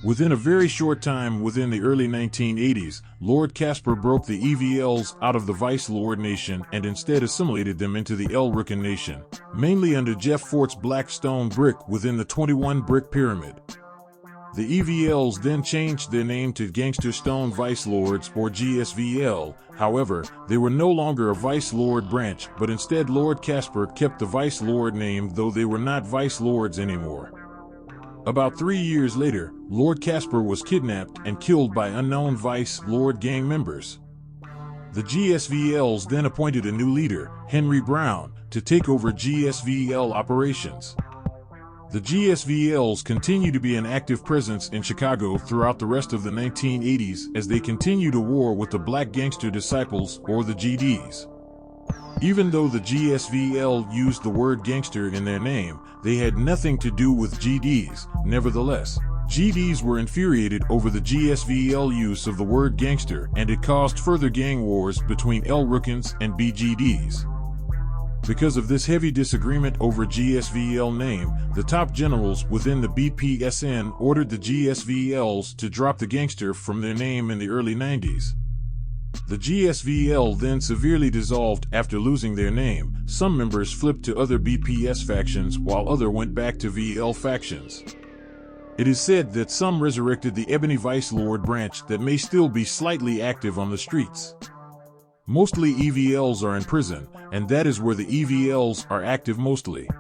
Within a very short time, within the early 1980s, Lord Casper broke the EVLs out of the Vice Lord Nation and instead assimilated them into the Rukn Nation, mainly under Jeff Fort's Black Stone Brick within the 21 Brick Pyramid. The EVLs then changed their name to Gangster Stone Vice Lords or GSVL. However, they were no longer a Vice Lord branch, but instead Lord Casper kept the Vice Lord name, though they were not Vice Lords anymore. About 3 years later, Lord Casper was kidnapped and killed by unknown Vice Lord gang members. The GSVLs then appointed a new leader, Henry Brown, to take over GSVL operations. The GSVLs continue to be an active presence in Chicago throughout the rest of the 1980s as they continue to war with the Black Gangster Disciples, or the GDs. Even though the GSVL used the word gangster in their name, they had nothing to do with GDs. Nevertheless, GDs were infuriated over the GSVL use of the word gangster, and it caused further gang wars between Rukns and BGDs. Because of this heavy disagreement over GSVL name, the top generals within the BPSN ordered the GSVLs to drop the gangster from their name in the early 90s. The GSVL then severely dissolved after losing their name. Some members flipped to other BPS factions while others went back to VL factions. It is said that some resurrected the Ebony Vice Lord branch that may still be slightly active on the streets. Mostly EVLs are in prison, and that is where the EVLs are active mostly.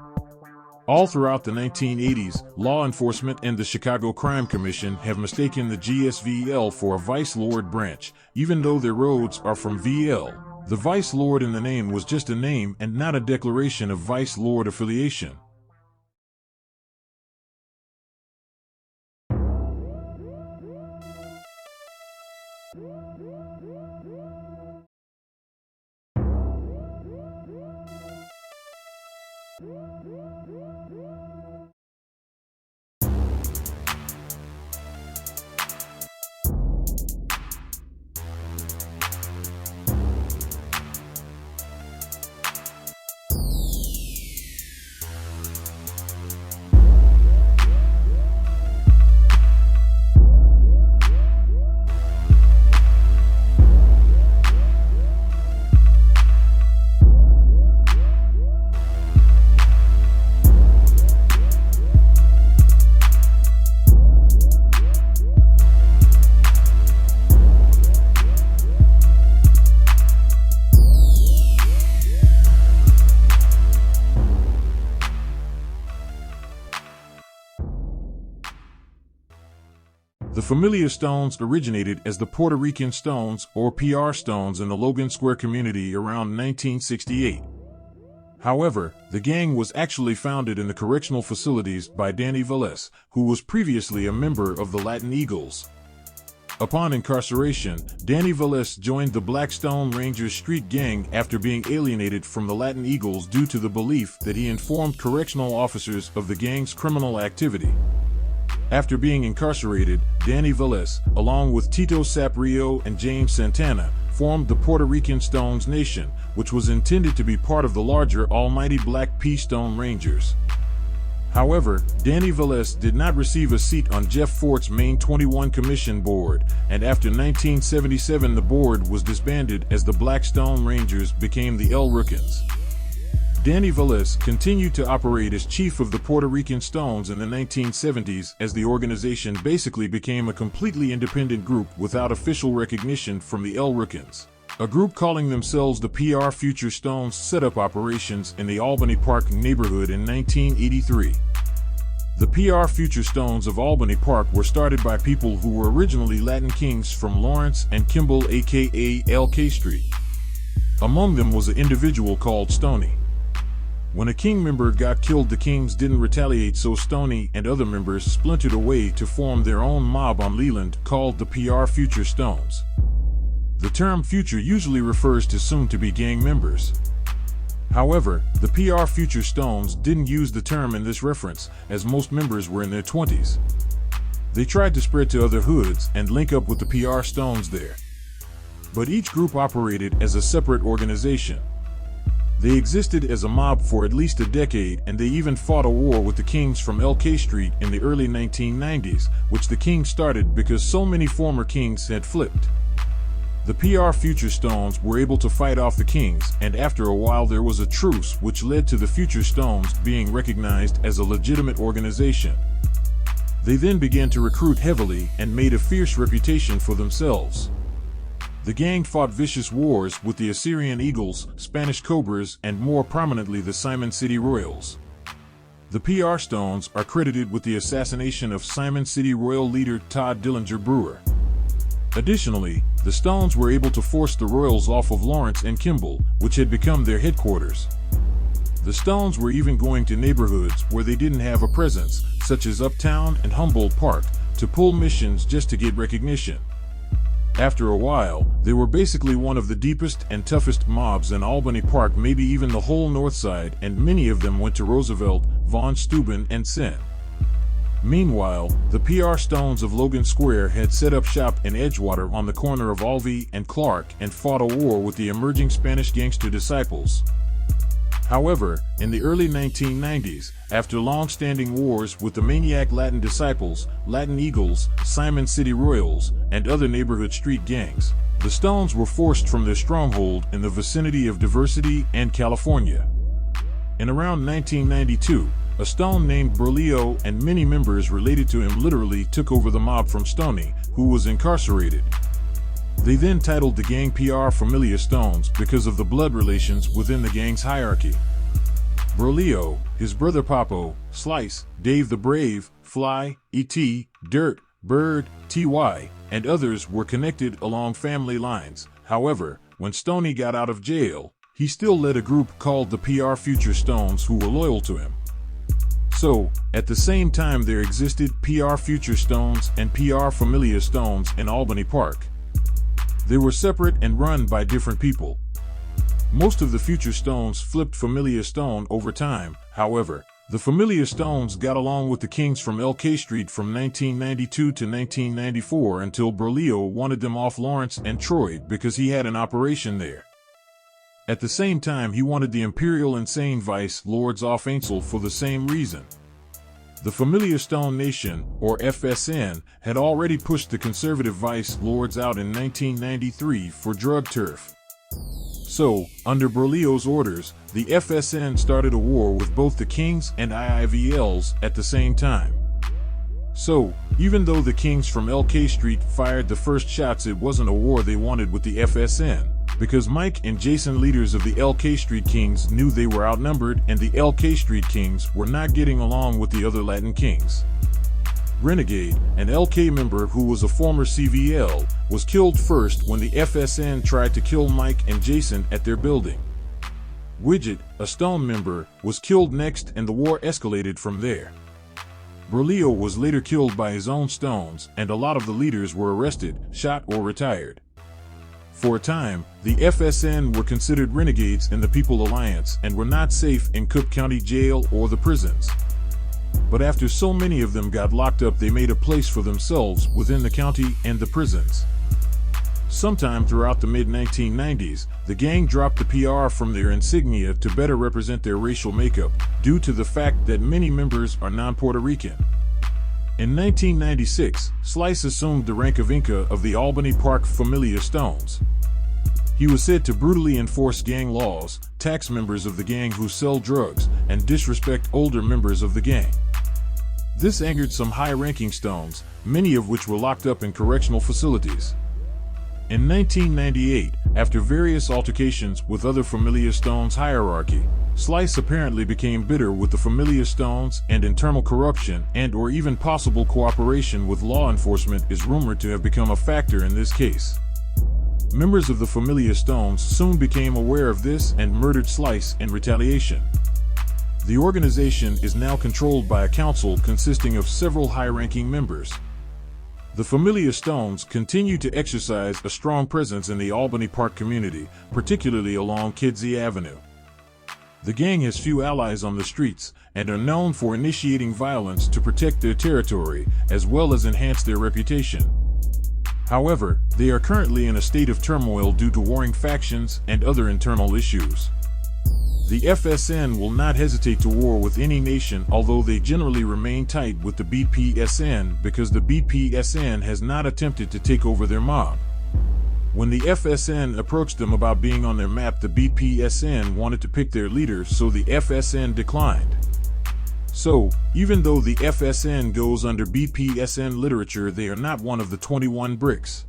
All throughout the 1980s, law enforcement and the Chicago Crime Commission have mistaken the GSVL for a Vice Lord branch, even though their roads are from VL. The Vice Lord in the name was just a name and not a declaration of Vice Lord affiliation. The Familia stones originated as the Puerto Rican stones, or PR stones, in the Logan Square community around 1968. However, the gang was actually founded in the correctional facilities by Danny Velez, who was previously a member of the Latin Eagles. Upon incarceration, Danny Velez joined the Blackstone Rangers street gang after being alienated from the Latin Eagles due to the belief that he informed correctional officers of the gang's criminal activity. After being incarcerated, Danny Velez, along with Tito Saprio and James Santana, formed the Puerto Rican Stones Nation, which was intended to be part of the larger Almighty Black P Stone Rangers. However, Danny Velez did not receive a seat on Jeff Fort's main 21 Commission board, and after 1977 the board was disbanded as the Black Stone Rangers became the Rukns. Danny Velez continued to operate as chief of the Puerto Rican Stones in the 1970s as the organization basically became a completely independent group without official recognition from the Rukns. A group calling themselves the PR Future Stones set up operations in the Albany Park neighborhood in 1983. The PR Future Stones of Albany Park were started by people who were originally Latin kings from Lawrence and Kimball, aka LK Street. Among them was an individual called Stoney. When a king member got killed, the kings didn't retaliate, so Stoney and other members splintered away to form their own mob on Leland called the PR Future Stones. The term future usually refers to soon-to-be gang members. However, the PR Future Stones didn't use the term in this reference, as most members were in their 20s. They tried to spread to other hoods and link up with the PR Stones there. But each group operated as a separate organization. They existed as a mob for at least a decade, and they even fought a war with the Kings from LK Street in the early 1990s, which the Kings started because so many former Kings had flipped. The PR Future Stones were able to fight off the Kings, and after a while there was a truce which led to the Future Stones being recognized as a legitimate organization. They then began to recruit heavily and made a fierce reputation for themselves. The gang fought vicious wars with the Assyrian Eagles, Spanish Cobras, and more prominently the Simon City Royals. The PR Stones are credited with the assassination of Simon City Royal leader Todd Dillinger Brewer. Additionally, the Stones were able to force the Royals off of Lawrence and Kimball, which had become their headquarters. The Stones were even going to neighborhoods where they didn't have a presence, such as Uptown and Humboldt Park, to pull missions just to get recognition. After a while, they were basically one of the deepest and toughest mobs in Albany Park, maybe even the whole North Side, and many of them went to Roosevelt, Von Steuben, and Sen. Meanwhile, the PR Stones of Logan Square had set up shop in Edgewater on the corner of Alvey and Clark and fought a war with the emerging Spanish gangster disciples. However, in the early 1990s, after long-standing wars with the maniac Latin disciples, Latin Eagles, Simon City Royals, and other neighborhood street gangs, the Stones were forced from their stronghold in the vicinity of Diversity and California. In around 1992, a Stone named Berlio and many members related to him literally took over the mob from Stoney, who was incarcerated. They then titled the gang PR Familia Stones because of the blood relations within the gang's hierarchy. Berlio, his brother Papo, Slice, Dave the Brave, Fly, E.T., Dirt, Bird, T.Y., and others were connected along family lines. However, when Stoney got out of jail, he still led a group called the PR Future Stones who were loyal to him. So, at the same time there existed PR Future Stones and PR Familia Stones in Albany Park. They were separate and run by different people. Most of the Future Stones flipped Familia Stone over time. However, the Familia Stones got along with the Kings from LK Street from 1992 to 1994 until Berlio wanted them off Lawrence and Troy because he had an operation there. At the same time, he wanted the Imperial Insane Vice Lords off Ainsel for the same reason. The Familia Stone Nation, or FSN, had already pushed the conservative Vice Lords out in 1993 for drug turf. So, under Berlio's orders, the FSN started a war with both the Kings and IIVLs at the same time. So, even though the Kings from LK Street fired the first shots, it wasn't a war they wanted with the FSN, because Mike and Jason, leaders of the LK Street Kings, knew they were outnumbered and the LK Street Kings were not getting along with the other Latin Kings. Renegade, an LK member who was a former CVL, was killed first when the FSN tried to kill Mike and Jason at their building. Widget, a Stone member, was killed next and the war escalated from there. Berlio was later killed by his own Stones, and a lot of the leaders were arrested, shot, or retired. For a time, the FSN were considered renegades in the People Alliance and were not safe in Cook County Jail or the prisons. But after so many of them got locked up, they made a place for themselves within the county and the prisons. Sometime throughout the mid-1990s, the gang dropped the PR from their insignia to better represent their racial makeup, due to the fact that many members are non-Puerto Rican. In 1996, Slice assumed the rank of Inca of the Albany Park Familia Stones. He was said to brutally enforce gang laws, tax members of the gang who sell drugs, and disrespect older members of the gang. This angered some high-ranking Stones, many of which were locked up in correctional facilities. In 1998, after various altercations with other Familia Stones hierarchy, Slice apparently became bitter with the Familia Stones, and internal corruption and/or even possible cooperation with law enforcement is rumored to have become a factor in this case. Members of the Familia Stones soon became aware of this and murdered Slice in retaliation. The organization is now controlled by a council consisting of several high-ranking members. The Familia Stones continue to exercise a strong presence in the Albany Park community, particularly along Kedzie Avenue. The gang has few allies on the streets and are known for initiating violence to protect their territory as well as enhance their reputation. However, they are currently in a state of turmoil due to warring factions and other internal issues. The FSN will not hesitate to war with any nation, although they generally remain tight with the BPSN because the BPSN has not attempted to take over their mob. When the FSN approached them about being on their map, the BPSN wanted to pick their leader, so the FSN declined. So, even though the FSN goes under BPSN literature, they are not one of the 21 bricks.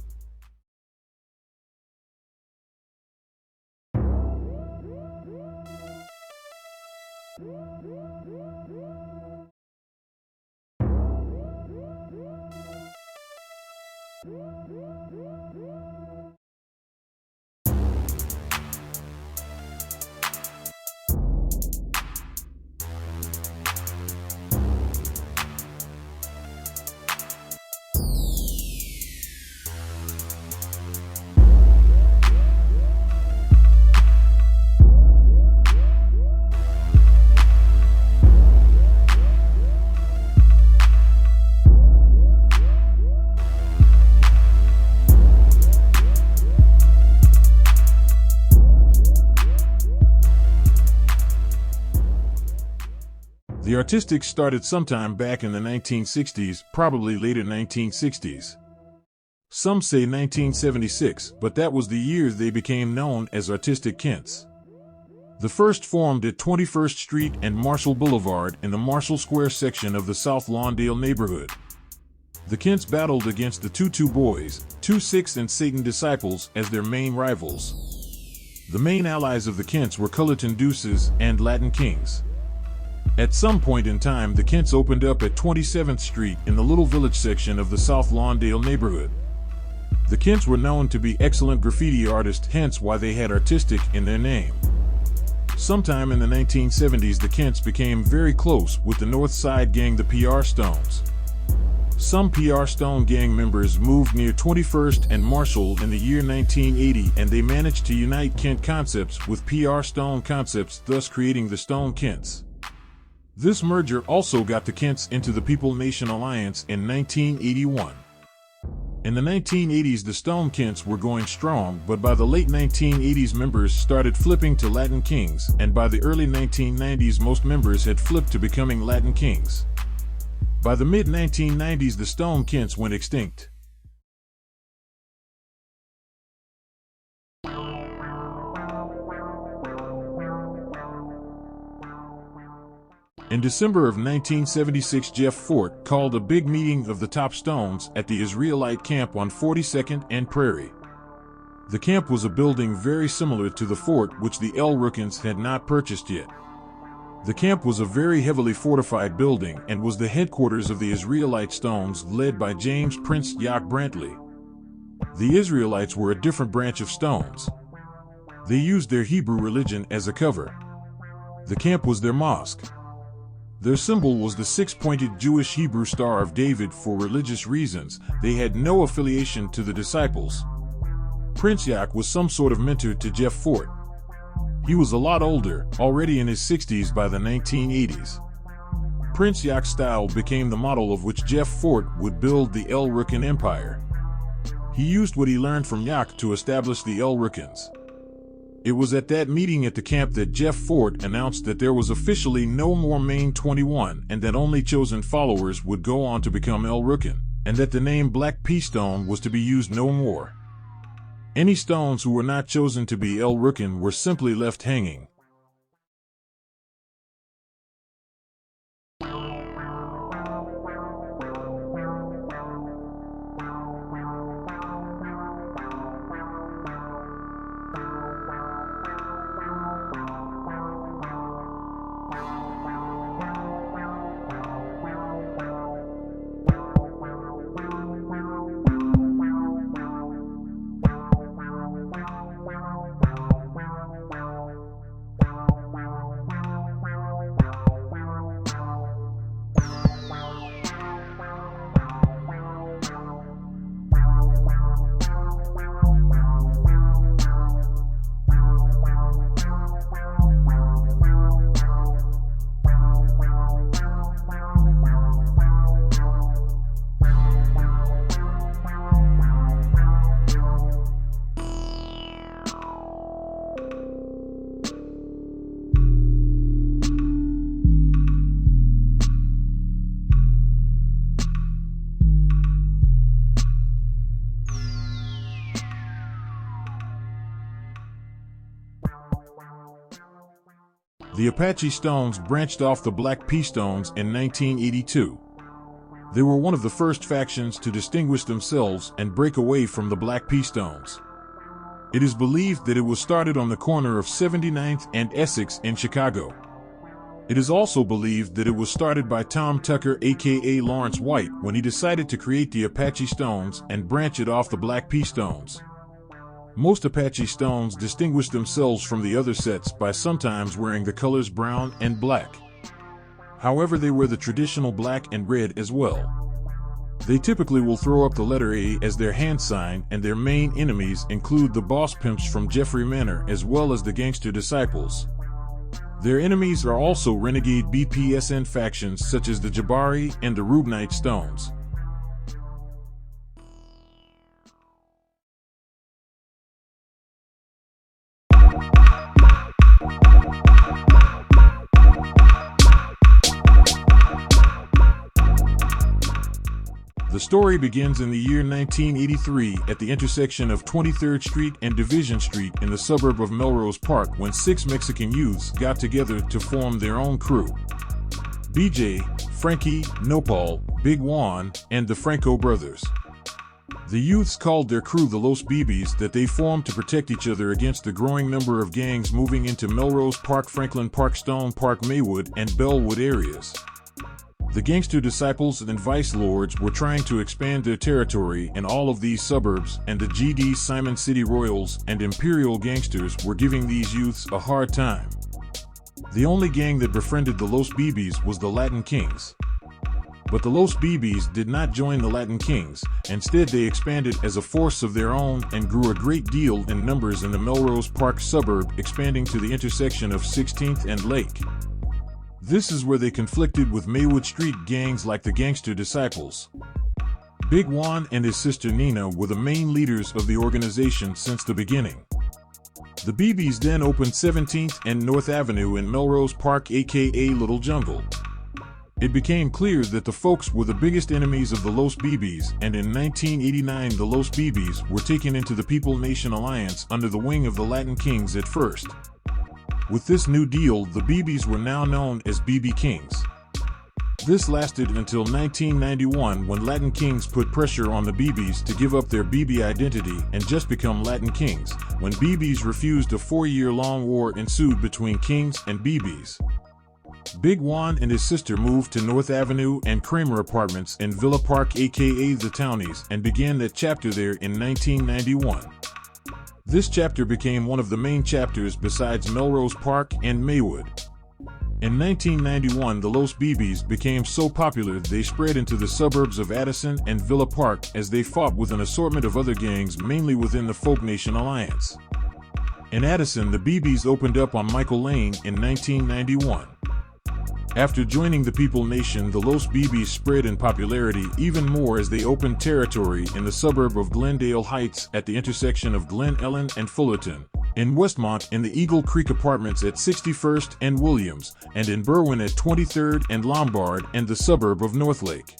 The artistics started sometime back in the 1960s, probably later 1960s. Some say 1976, but that was the year they became known as Artistic Kents. The first formed at 21st Street and Marshall Boulevard in the Marshall Square section of the South Lawndale neighborhood. The Kents battled against the Tutu Boys, 2-6 and Satan Disciples as their main rivals. The main allies of the Kents were Cullerton Deuces and Latin Kings. At some point in time, the Kents opened up at 27th Street in the Little Village section of the South Lawndale neighborhood. The Kents were known to be excellent graffiti artists, hence why they had artistic in their name. Sometime in the 1970s, the Kents became very close with the North Side gang, the PR Stones. Some PR Stone gang members moved near 21st and Marshall in the year 1980, and they managed to unite Kent concepts with PR Stone concepts, thus creating the Stone Kents. This merger also got the Kents into the People Nation Alliance in 1981. In the 1980s, the Stone Kents were going strong, but by the late 1980s, members started flipping to Latin Kings, and by the early 1990s, most members had flipped to becoming Latin Kings. By the mid-1990s, the Stone Kents went extinct. In December of 1976, Jeff Fort called a big meeting of the top Stones at the Israelite camp on 42nd and Prairie. The camp was a building very similar to the fort which the Rukns had not purchased yet. The camp was a very heavily fortified building and was the headquarters of the Israelite Stones, led by James Prince Yacht Brantley. The Israelites were a different branch of Stones. They used their Hebrew religion as a cover. The camp was their mosque. Their symbol was the six-pointed Jewish Hebrew Star of David for religious reasons. They had no affiliation to the disciples. Prince Yacht was some sort of mentor to Jeff Fort. He was a lot older, already in his 60s by the 1980s. Prince Yacht's style became the model of which Jeff Fort would build the Rukn empire. He used what he learned from Yacht to establish the Rukns. It was at that meeting at the camp that Jeff Fort announced that there was officially no more Main 21 and that only chosen followers would go on to become Rukn, and that the name Black P Stone was to be used no more. Any stones who were not chosen to be El Rukn were simply left hanging. The Apache Stones branched off the Black Pea Stones in 1982. They were one of the first factions to distinguish themselves and break away from the Black Pea Stones. It is believed that it was started on the corner of 79th and Essex in Chicago. It is also believed that it was started by Tom Tucker, aka Lawrence White, when he decided to create the Apache Stones and branch it off the Black Pea Stones. Most Apache Stones distinguish themselves from the other sets by sometimes wearing the colors brown and black. However, they wear the traditional black and red as well. They typically will throw up the letter A as their hand sign, and their main enemies include the Boss Pimps from Jeffrey Manor as well as the Gangster Disciples. Their enemies are also renegade BPSN factions such as the Jabari and the Ruknite Stones. The story begins in the year 1983 at the intersection of 23rd Street and Division Street in the suburb of Melrose Park when 6 Mexican youths got together to form their own crew. BJ, Frankie, Nopal, Big Juan, and the Franco brothers. The youths called their crew the Los BBs that they formed to protect each other against the growing number of gangs moving into Melrose Park, Franklin Park, Stone Park, Maywood, and Bellwood areas. The Gangster Disciples and Vice Lords were trying to expand their territory in all of these suburbs, and the GD Simon City Royals and Imperial Gangsters were giving these youths a hard time. The only gang that befriended the Los BBs was the Latin Kings. But the Los BBs did not join the Latin Kings. Instead, they expanded as a force of their own and grew a great deal in numbers in the Melrose Park suburb, expanding to the intersection of 16th and Lake. This is where they conflicted with Maywood Street gangs like the Gangster Disciples. Big Juan and his sister Nina were the main leaders of the organization since the beginning. The BBs then opened 17th and North Avenue in Melrose Park, aka Little Jungle. It became clear that the folks were the biggest enemies of the Los BBs, and in 1989 the Los BBs were taken into the People Nation Alliance under the wing of the Latin Kings at first. With this new deal, the BBs were now known as BB Kings. This lasted until 1991 when Latin Kings put pressure on the BBs to give up their BB identity and just become Latin Kings. When BBs refused, a 4-year-long war ensued between Kings and BBs. Big Juan and his sister moved to North Avenue and Kramer Apartments in Villa Park, aka the Townies, and began that chapter there in 1991. This chapter became one of the main chapters besides Melrose Park and Maywood. In 1991, the Los BBs became so popular they spread into the suburbs of Addison and Villa Park as they fought with an assortment of other gangs, mainly within the Folk Nation Alliance. In Addison, the BBs opened up on Michael Lane in 1991. After joining the People Nation, the Los BBs spread in popularity even more as they opened territory in the suburb of Glendale Heights at the intersection of Glen Ellen and Fullerton, in Westmont in the Eagle Creek Apartments at 61st and Williams, and in Berwyn at 23rd and Lombard and the suburb of Northlake.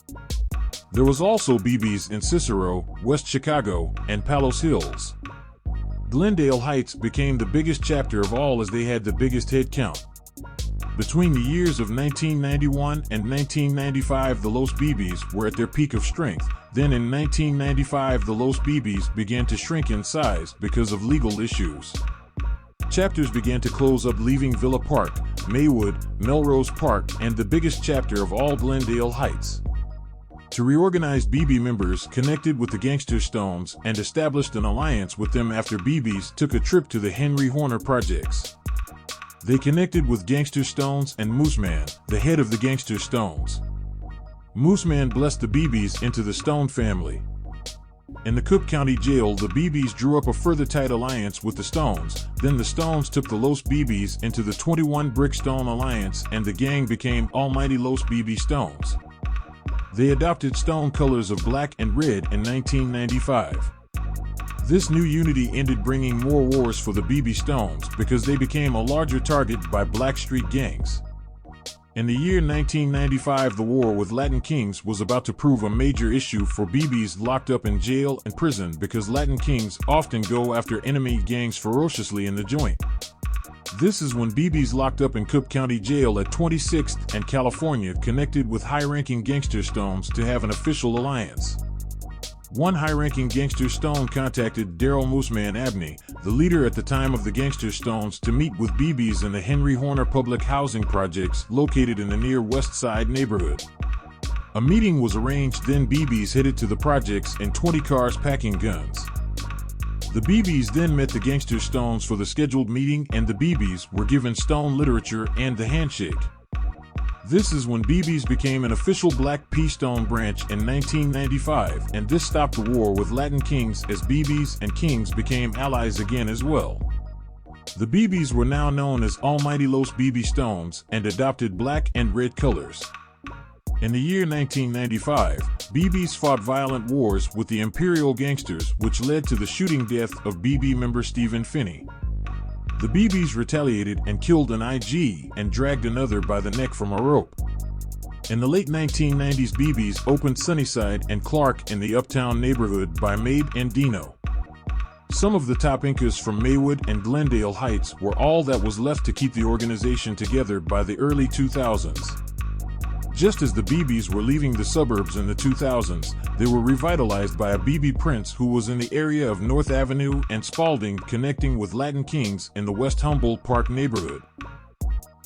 There was also BBs in Cicero, West Chicago, and Palos Hills. Glendale Heights became the biggest chapter of all as they had the biggest head count. Between the years of 1991 and 1995, the Los BBs were at their peak of strength. Then in 1995, the Los BBs began to shrink in size because of legal issues. Chapters began to close up, leaving Villa Park, Maywood, Melrose Park, and the biggest chapter of all, Glendale Heights. To reorganize, BB members connected with the Gangster Stones and established an alliance with them after BBs took a trip to the Henry Horner projects. They connected with Gangster Stones and Mooseman, the head of the Gangster Stones. Mooseman blessed the BBs into the Stone family. In the Cook County Jail, the BBs drew up a further tight alliance with the Stones. Then the Stones took the Los BBs into the 21 Brick Stone Alliance, and the gang became Almighty Los BB Stones. They adopted Stone colors of black and red in 1995. This new unity ended bringing more wars for the BB Stones because they became a larger target by Black Street gangs. In the year 1995, the war with Latin Kings was about to prove a major issue for BBs locked up in jail and prison because Latin Kings often go after enemy gangs ferociously in the joint. This is when BBs locked up in Cook County Jail at 26th and California connected with high-ranking Gangster Stones to have an official alliance. One high-ranking Gangster Stone contacted Daryl Mooseman Ebony, the leader at the time of the Gangster Stones, to meet with BBs in the Henry Horner public housing projects located in the near West Side neighborhood. A meeting was arranged, then BBs headed to the projects in 20 cars packing guns. The BBs then met the Gangster Stones for the scheduled meeting, and the BBs were given Stone literature and the handshake. This is when BBs became an official Black P Stone branch in 1995, and this stopped the war with Latin Kings as BBs and Kings became allies again as well. The BBs were now known as Almighty Los BB Stones and adopted black and red colors. In the year 1995, BBs fought violent wars with the Imperial Gangsters, which led to the shooting death of BB member Stephen Finney. The BBs retaliated and killed an IG and dragged another by the neck from a rope. In the late 1990s, BBs opened Sunnyside and Clark in the Uptown neighborhood by Mabe and Dino. Some of the top Incas from Maywood and Glendale Heights were all that was left to keep the organization together by the early 2000s. Just as the BBs were leaving the suburbs in the 2000s, they were revitalized by a BB Prince who was in the area of North Avenue and Spalding, connecting with Latin Kings in the West Humboldt Park neighborhood.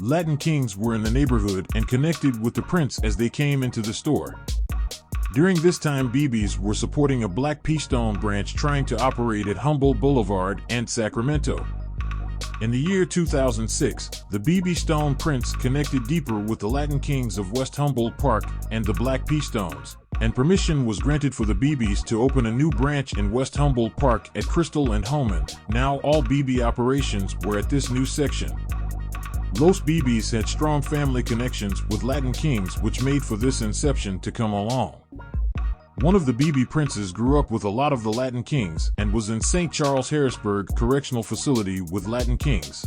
Latin Kings were in the neighborhood and connected with the Prince as they came into the store. During this time, BBs were supporting a Black P Stone branch trying to operate at Humboldt Boulevard and Sacramento. In the year 2006, the BB Stone Prince connected deeper with the Latin Kings of West Humboldt Park and the Black P Stones, and permission was granted for the BBs to open a new branch in West Humboldt Park at Crystal and Homan. Now all BB operations were at this new section. Los BBs had strong family connections with Latin Kings, which made for this inception to come along. One of the BB Princes grew up with a lot of the Latin Kings and was in St. Charles Harrisburg Correctional Facility with Latin Kings.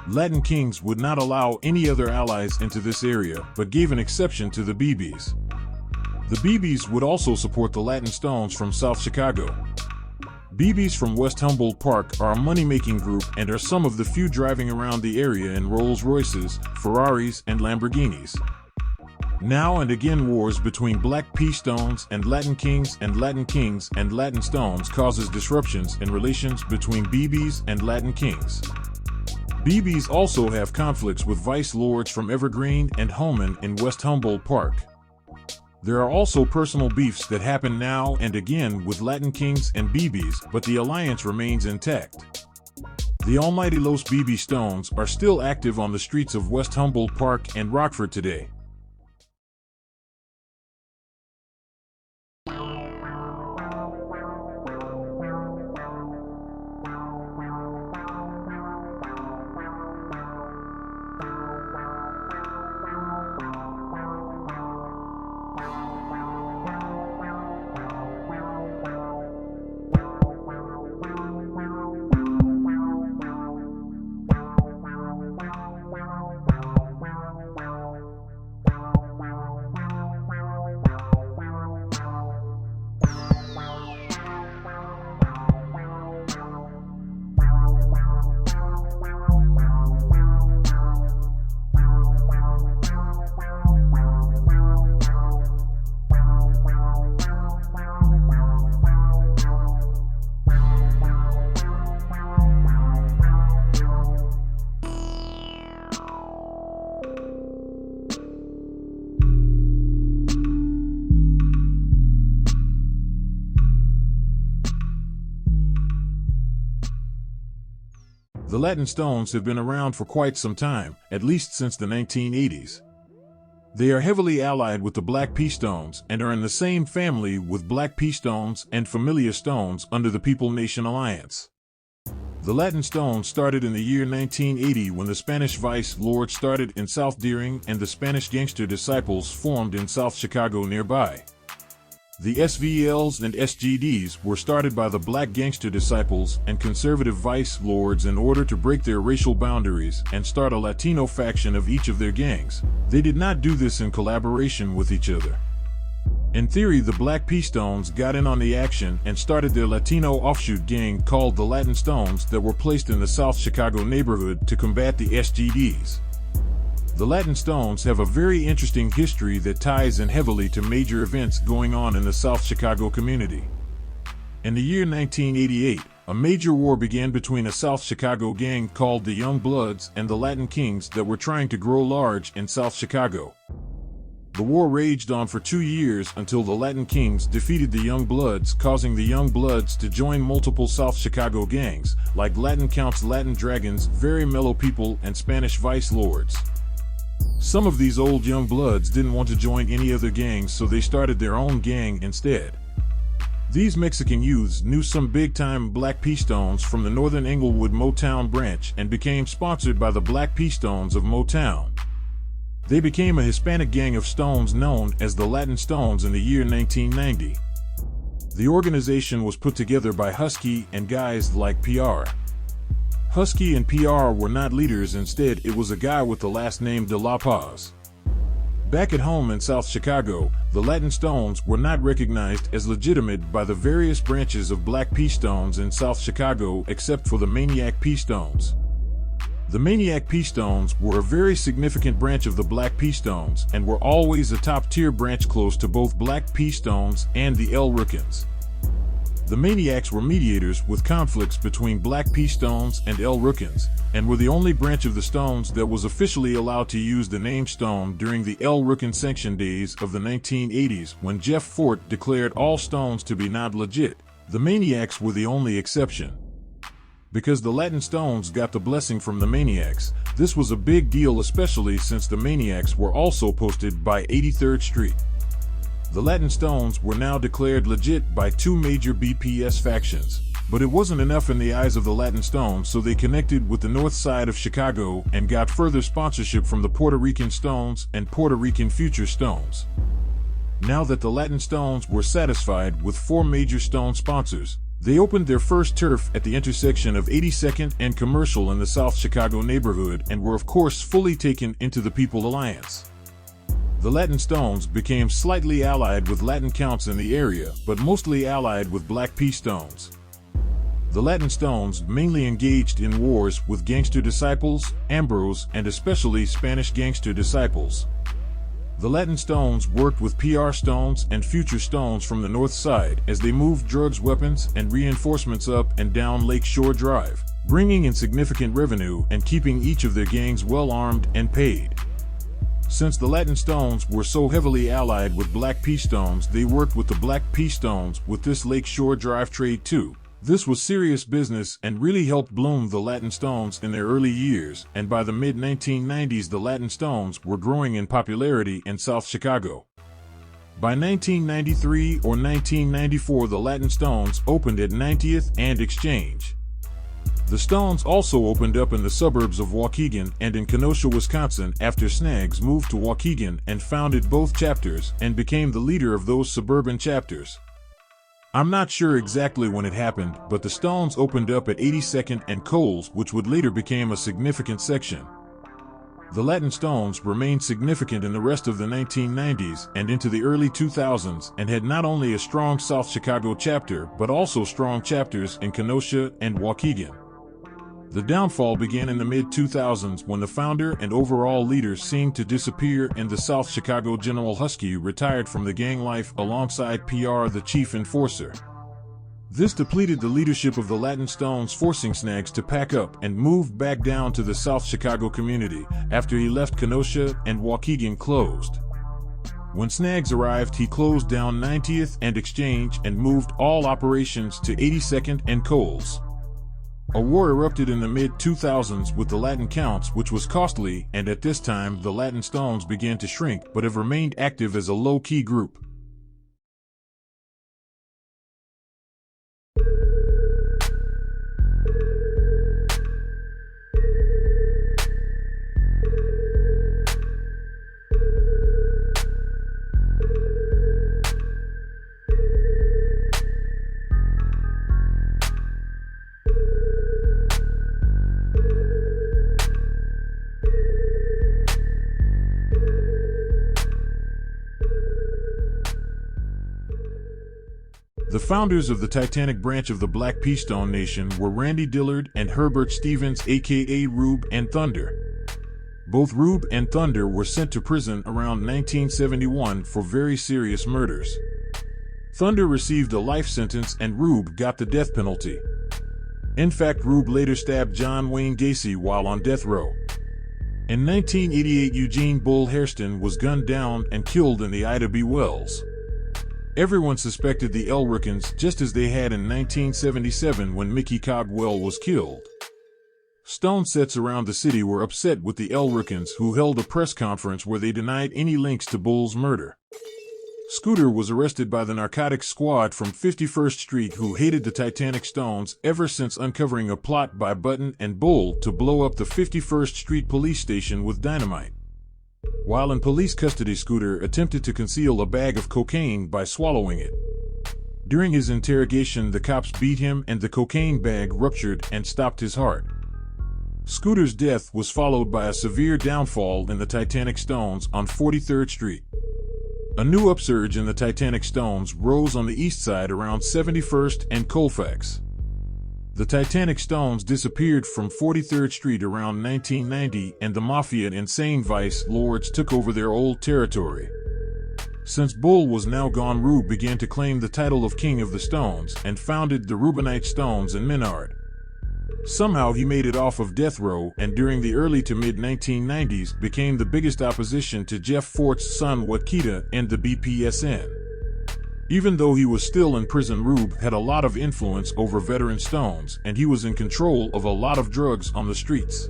Latin Kings would not allow any other allies into this area, but gave an exception to the BBs. The BBs would also support the Latin Stones from South Chicago. BBs from West Humboldt Park are a money-making group and are some of the few driving around the area in Rolls-Royces, Ferraris, and Lamborghinis. Now and again, wars between Black P Stones and Latin Kings and Latin Kings and Latin Stones causes disruptions in relations between BBs and Latin Kings. BBs also have conflicts with vice lords from Evergreen and Homan in West Humboldt Park. There are also personal beefs that happen now and again with Latin Kings and BBs, but the alliance remains intact. The Almighty Los BB Stones are still active on the streets of West Humboldt Park and Rockford today. The Latin Stones have been around for quite some time, at least since the 1980s. They are heavily allied with the Black Pea Stones and are in the same family with Black Pea Stones and Familia Stones under the People Nation Alliance. The Latin Stones started in the year 1980 when the Spanish Vice Lord started in South Deering and the Spanish Gangster Disciples formed in South Chicago nearby. The SVLs and SGDs were started by the Black Gangster Disciples and conservative Vice Lords in order to break their racial boundaries and start a Latino faction of each of their gangs. They did not do this in collaboration with each other. In theory, the Black Pea Stones got in on the action and started their Latino offshoot gang called the Latin Stones that were placed in the South Chicago neighborhood to combat the SGDs. The Latin Stones have a very interesting history that ties in heavily to major events going on in the South Chicago community. In the year 1988, a major war began between a South Chicago gang called the Young Bloods and the Latin Kings that were trying to grow large in South Chicago. The war raged on for 2 years until the Latin Kings defeated the Young Bloods, causing the Young Bloods to join multiple South Chicago gangs, like Latin Counts, Latin Dragons, Very Mellow People, and Spanish Vice Lords. Some of these old Young Bloods didn't want to join any other gangs, so they started their own gang instead. These Mexican youths knew some big-time Black Pea Stones from the Northern Englewood Motown branch and became sponsored by the Black Pea Stones of Motown. They became a Hispanic gang of Stones known as the Latin Stones in the year 1990. The organization was put together by Husky and guys like PR. Husky and PR were not leaders, instead it was a guy with the last name De La Paz. Back at home in South Chicago, the Latin Stones were not recognized as legitimate by the various branches of Black Pea Stones in South Chicago except for the Maniac Pea Stones. The Maniac Pea Stones were a very significant branch of the Black Pea Stones and were always a top-tier branch close to both Black Pea Stones and the Rukrns. The Maniacs were mediators with conflicts between Black Pea Stones and Rukrns, and were the only branch of the Stones that was officially allowed to use the name Stone during the Rukn sanction days of the 1980s when Jeff Fort declared all Stones to be not legit. The Maniacs were the only exception. Because the Latin Stones got the blessing from the Maniacs, this was a big deal, especially since the Maniacs were also posted by 83rd Street. The Latin Stones were now declared legit by 2 major BPS factions, but it wasn't enough in the eyes of the Latin Stones, so they connected with the north side of Chicago and got further sponsorship from the Puerto Rican Stones and Puerto Rican Future Stones. Now that the Latin Stones were satisfied with 4 major Stone sponsors, they opened their first turf at the intersection of 82nd and Commercial in the South Chicago neighborhood and were of course fully taken into the People Alliance. The Latin Stones became slightly allied with Latin Counts in the area, but mostly allied with Black Pea Stones. The Latin Stones mainly engaged in wars with Gangster Disciples, Ambrose, and especially Spanish Gangster Disciples. The Latin Stones worked with PR Stones and Future Stones from the north side as they moved drugs, weapons, and reinforcements up and down Lake Shore Drive, bringing in significant revenue and keeping each of their gangs well armed and paid. Since the Latin Stones were so heavily allied with Black Pea Stones, they worked with the Black Pea Stones with this Lake Shore Drive trade too. This was serious business and really helped bloom the Latin Stones in their early years, and by the mid-1990s the Latin Stones were growing in popularity in South Chicago. By 1993 or 1994 the Latin Stones opened at 90th and Exchange. The Stones also opened up in the suburbs of Waukegan and in Kenosha, Wisconsin after Snaggs moved to Waukegan and founded both chapters and became the leader of those suburban chapters. I'm not sure exactly when it happened, but the Stones opened up at 82nd and Coles, which would later become a significant section. The Latin Stones remained significant in the rest of the 1990s and into the early 2000s and had not only a strong South Chicago chapter but also strong chapters in Kenosha and Waukegan. The downfall began in the mid-2000s when the founder and overall leader seemed to disappear in the South Chicago. General Husky retired from the gang life alongside PR, the chief enforcer. This depleted the leadership of the Latin Stones, forcing Snaggs to pack up and move back down to the South Chicago community after he left Kenosha and Waukegan closed. When Snaggs arrived, he closed down 90th and Exchange and moved all operations to 82nd and Coles. A war erupted in the mid-2000s with the Latin Counts, which was costly, and at this time the Latin Stones began to shrink but have remained active as a low-key group. The founders of the Titanic branch of the Black Keystone Nation were Randy Dillard and Herbert Stevens, aka Rube and Thunder. Both Rube and Thunder were sent to prison around 1971 for very serious murders. Thunder received a life sentence and Rube got the death penalty. In fact, Rube later stabbed John Wayne Gacy while on death row. In 1988, Eugene Bull Hairston was gunned down and killed in the Ida B. Wells. Everyone suspected the Rukns, just as they had in 1977 when Mickey Cogwell was killed. Stone sets around the city were upset with the Rukns, who held a press conference where they denied any links to Bull's murder. Scooter was arrested by the narcotics squad from 51st Street who hated the Titanic Stones ever since uncovering a plot by Button and Bull to blow up the 51st Street police station with dynamite. While in police custody, Scooter attempted to conceal a bag of cocaine by swallowing it. During his interrogation, the cops beat him and the cocaine bag ruptured and stopped his heart. Scooter's death was followed by a severe downfall in the Titanic Stones on 43rd Street. A new upsurge in the Titanic Stones rose on the east side around 71st and Colfax. The Titanic Stones disappeared from 43rd Street around 1990 and the Mafia and insane vice lords took over their old territory. Since Bull was now gone, Rube began to claim the title of King of the Stones and founded the Rubinite Stones in Menard. Somehow he made it off of death row and during the early to mid-1990s became the biggest opposition to Jeff Fort's son Wakita and the BPSN. Even though he was still in prison, Rube had a lot of influence over veteran Stones and he was in control of a lot of drugs on the streets.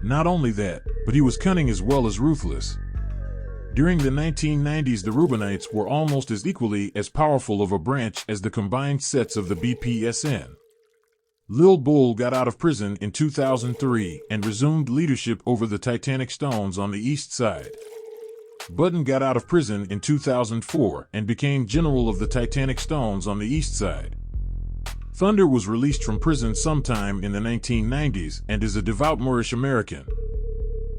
Not only that, but he was cunning as well as ruthless. During the 1990s, the Rubinites were almost as equally as powerful of a branch as the combined sets of the BPSN. Lil Bull got out of prison in 2003 and resumed leadership over the Titanic Stones on the east side. Button got out of prison in 2004 and became general of the Titanic Stones on the east side. Thunder was released from prison sometime in the 1990s and is a devout Moorish American.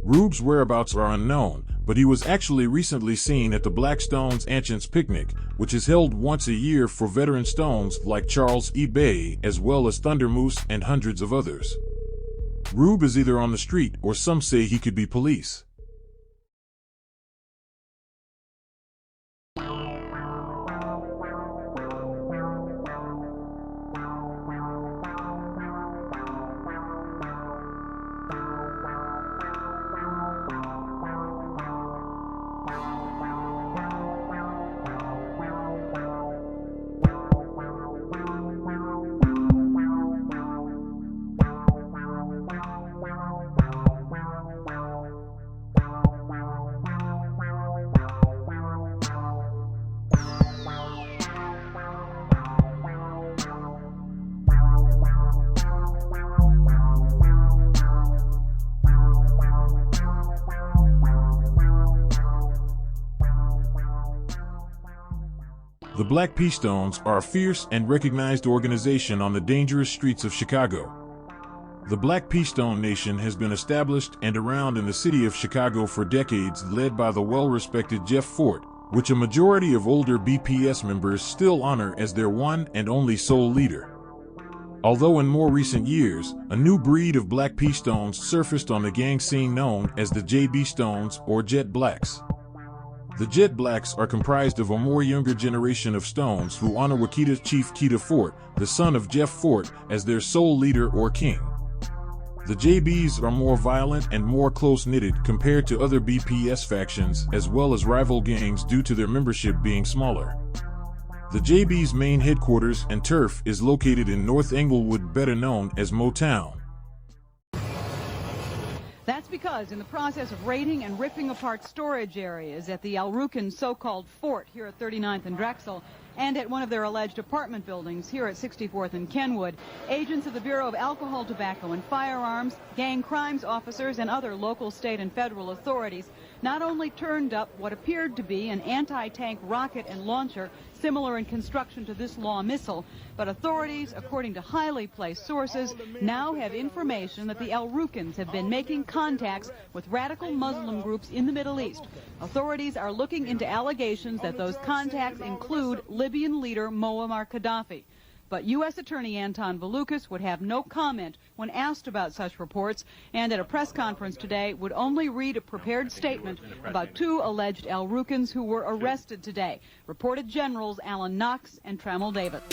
Rube's whereabouts are unknown, but he was actually recently seen at the Black Stones Ancients Picnic, which is held once a year for veteran Stones like Charles E. Bay, as well as Thunder Moose and hundreds of others. Rube is either on the street or some say he could be police. The Black Keystone are a fierce and recognized organization on the dangerous streets of Chicago. The Black Keystone Nation has been established and around in the city of Chicago for decades, led by the well-respected Jeff Fort, which a majority of older BPS members still honor as their one and only sole leader. Although in more recent years, a new breed of Black Keystones surfaced on the gang scene known as the JB Stones or Jet Blacks. The Jet Blacks are comprised of a more younger generation of Stones who honor Wakita Chief Keita Fort, the son of Jeff Fort, as their sole leader or king. The JBs are more violent and more close-knitted compared to other BPS factions as well as rival gangs due to their membership being smaller. The JB's main headquarters and turf is located in North Englewood, better known as Motown. That's because in the process of raiding and ripping apart storage areas at the Rukn so-called fort here at 39th and Drexel, and at one of their alleged apartment buildings here at 64th and Kenwood, agents of the Bureau of Alcohol, Tobacco and Firearms, gang crimes officers, and other local, state, and federal authorities not only turned up what appeared to be an anti-tank rocket and launcher similar in construction to this law missile, but authorities, according to highly placed sources, now have information that the Rukns have been making contacts with radical Muslim groups in the Middle East. Authorities are looking into allegations that those contacts include Libyan leader Muammar Gaddafi. But U.S. Attorney Anton Valukas would have no comment when asked about such reports, and at a press conference today would only read a prepared statement about two alleged Rukns who were arrested today, reported generals Alan Knox and Trammell Davis.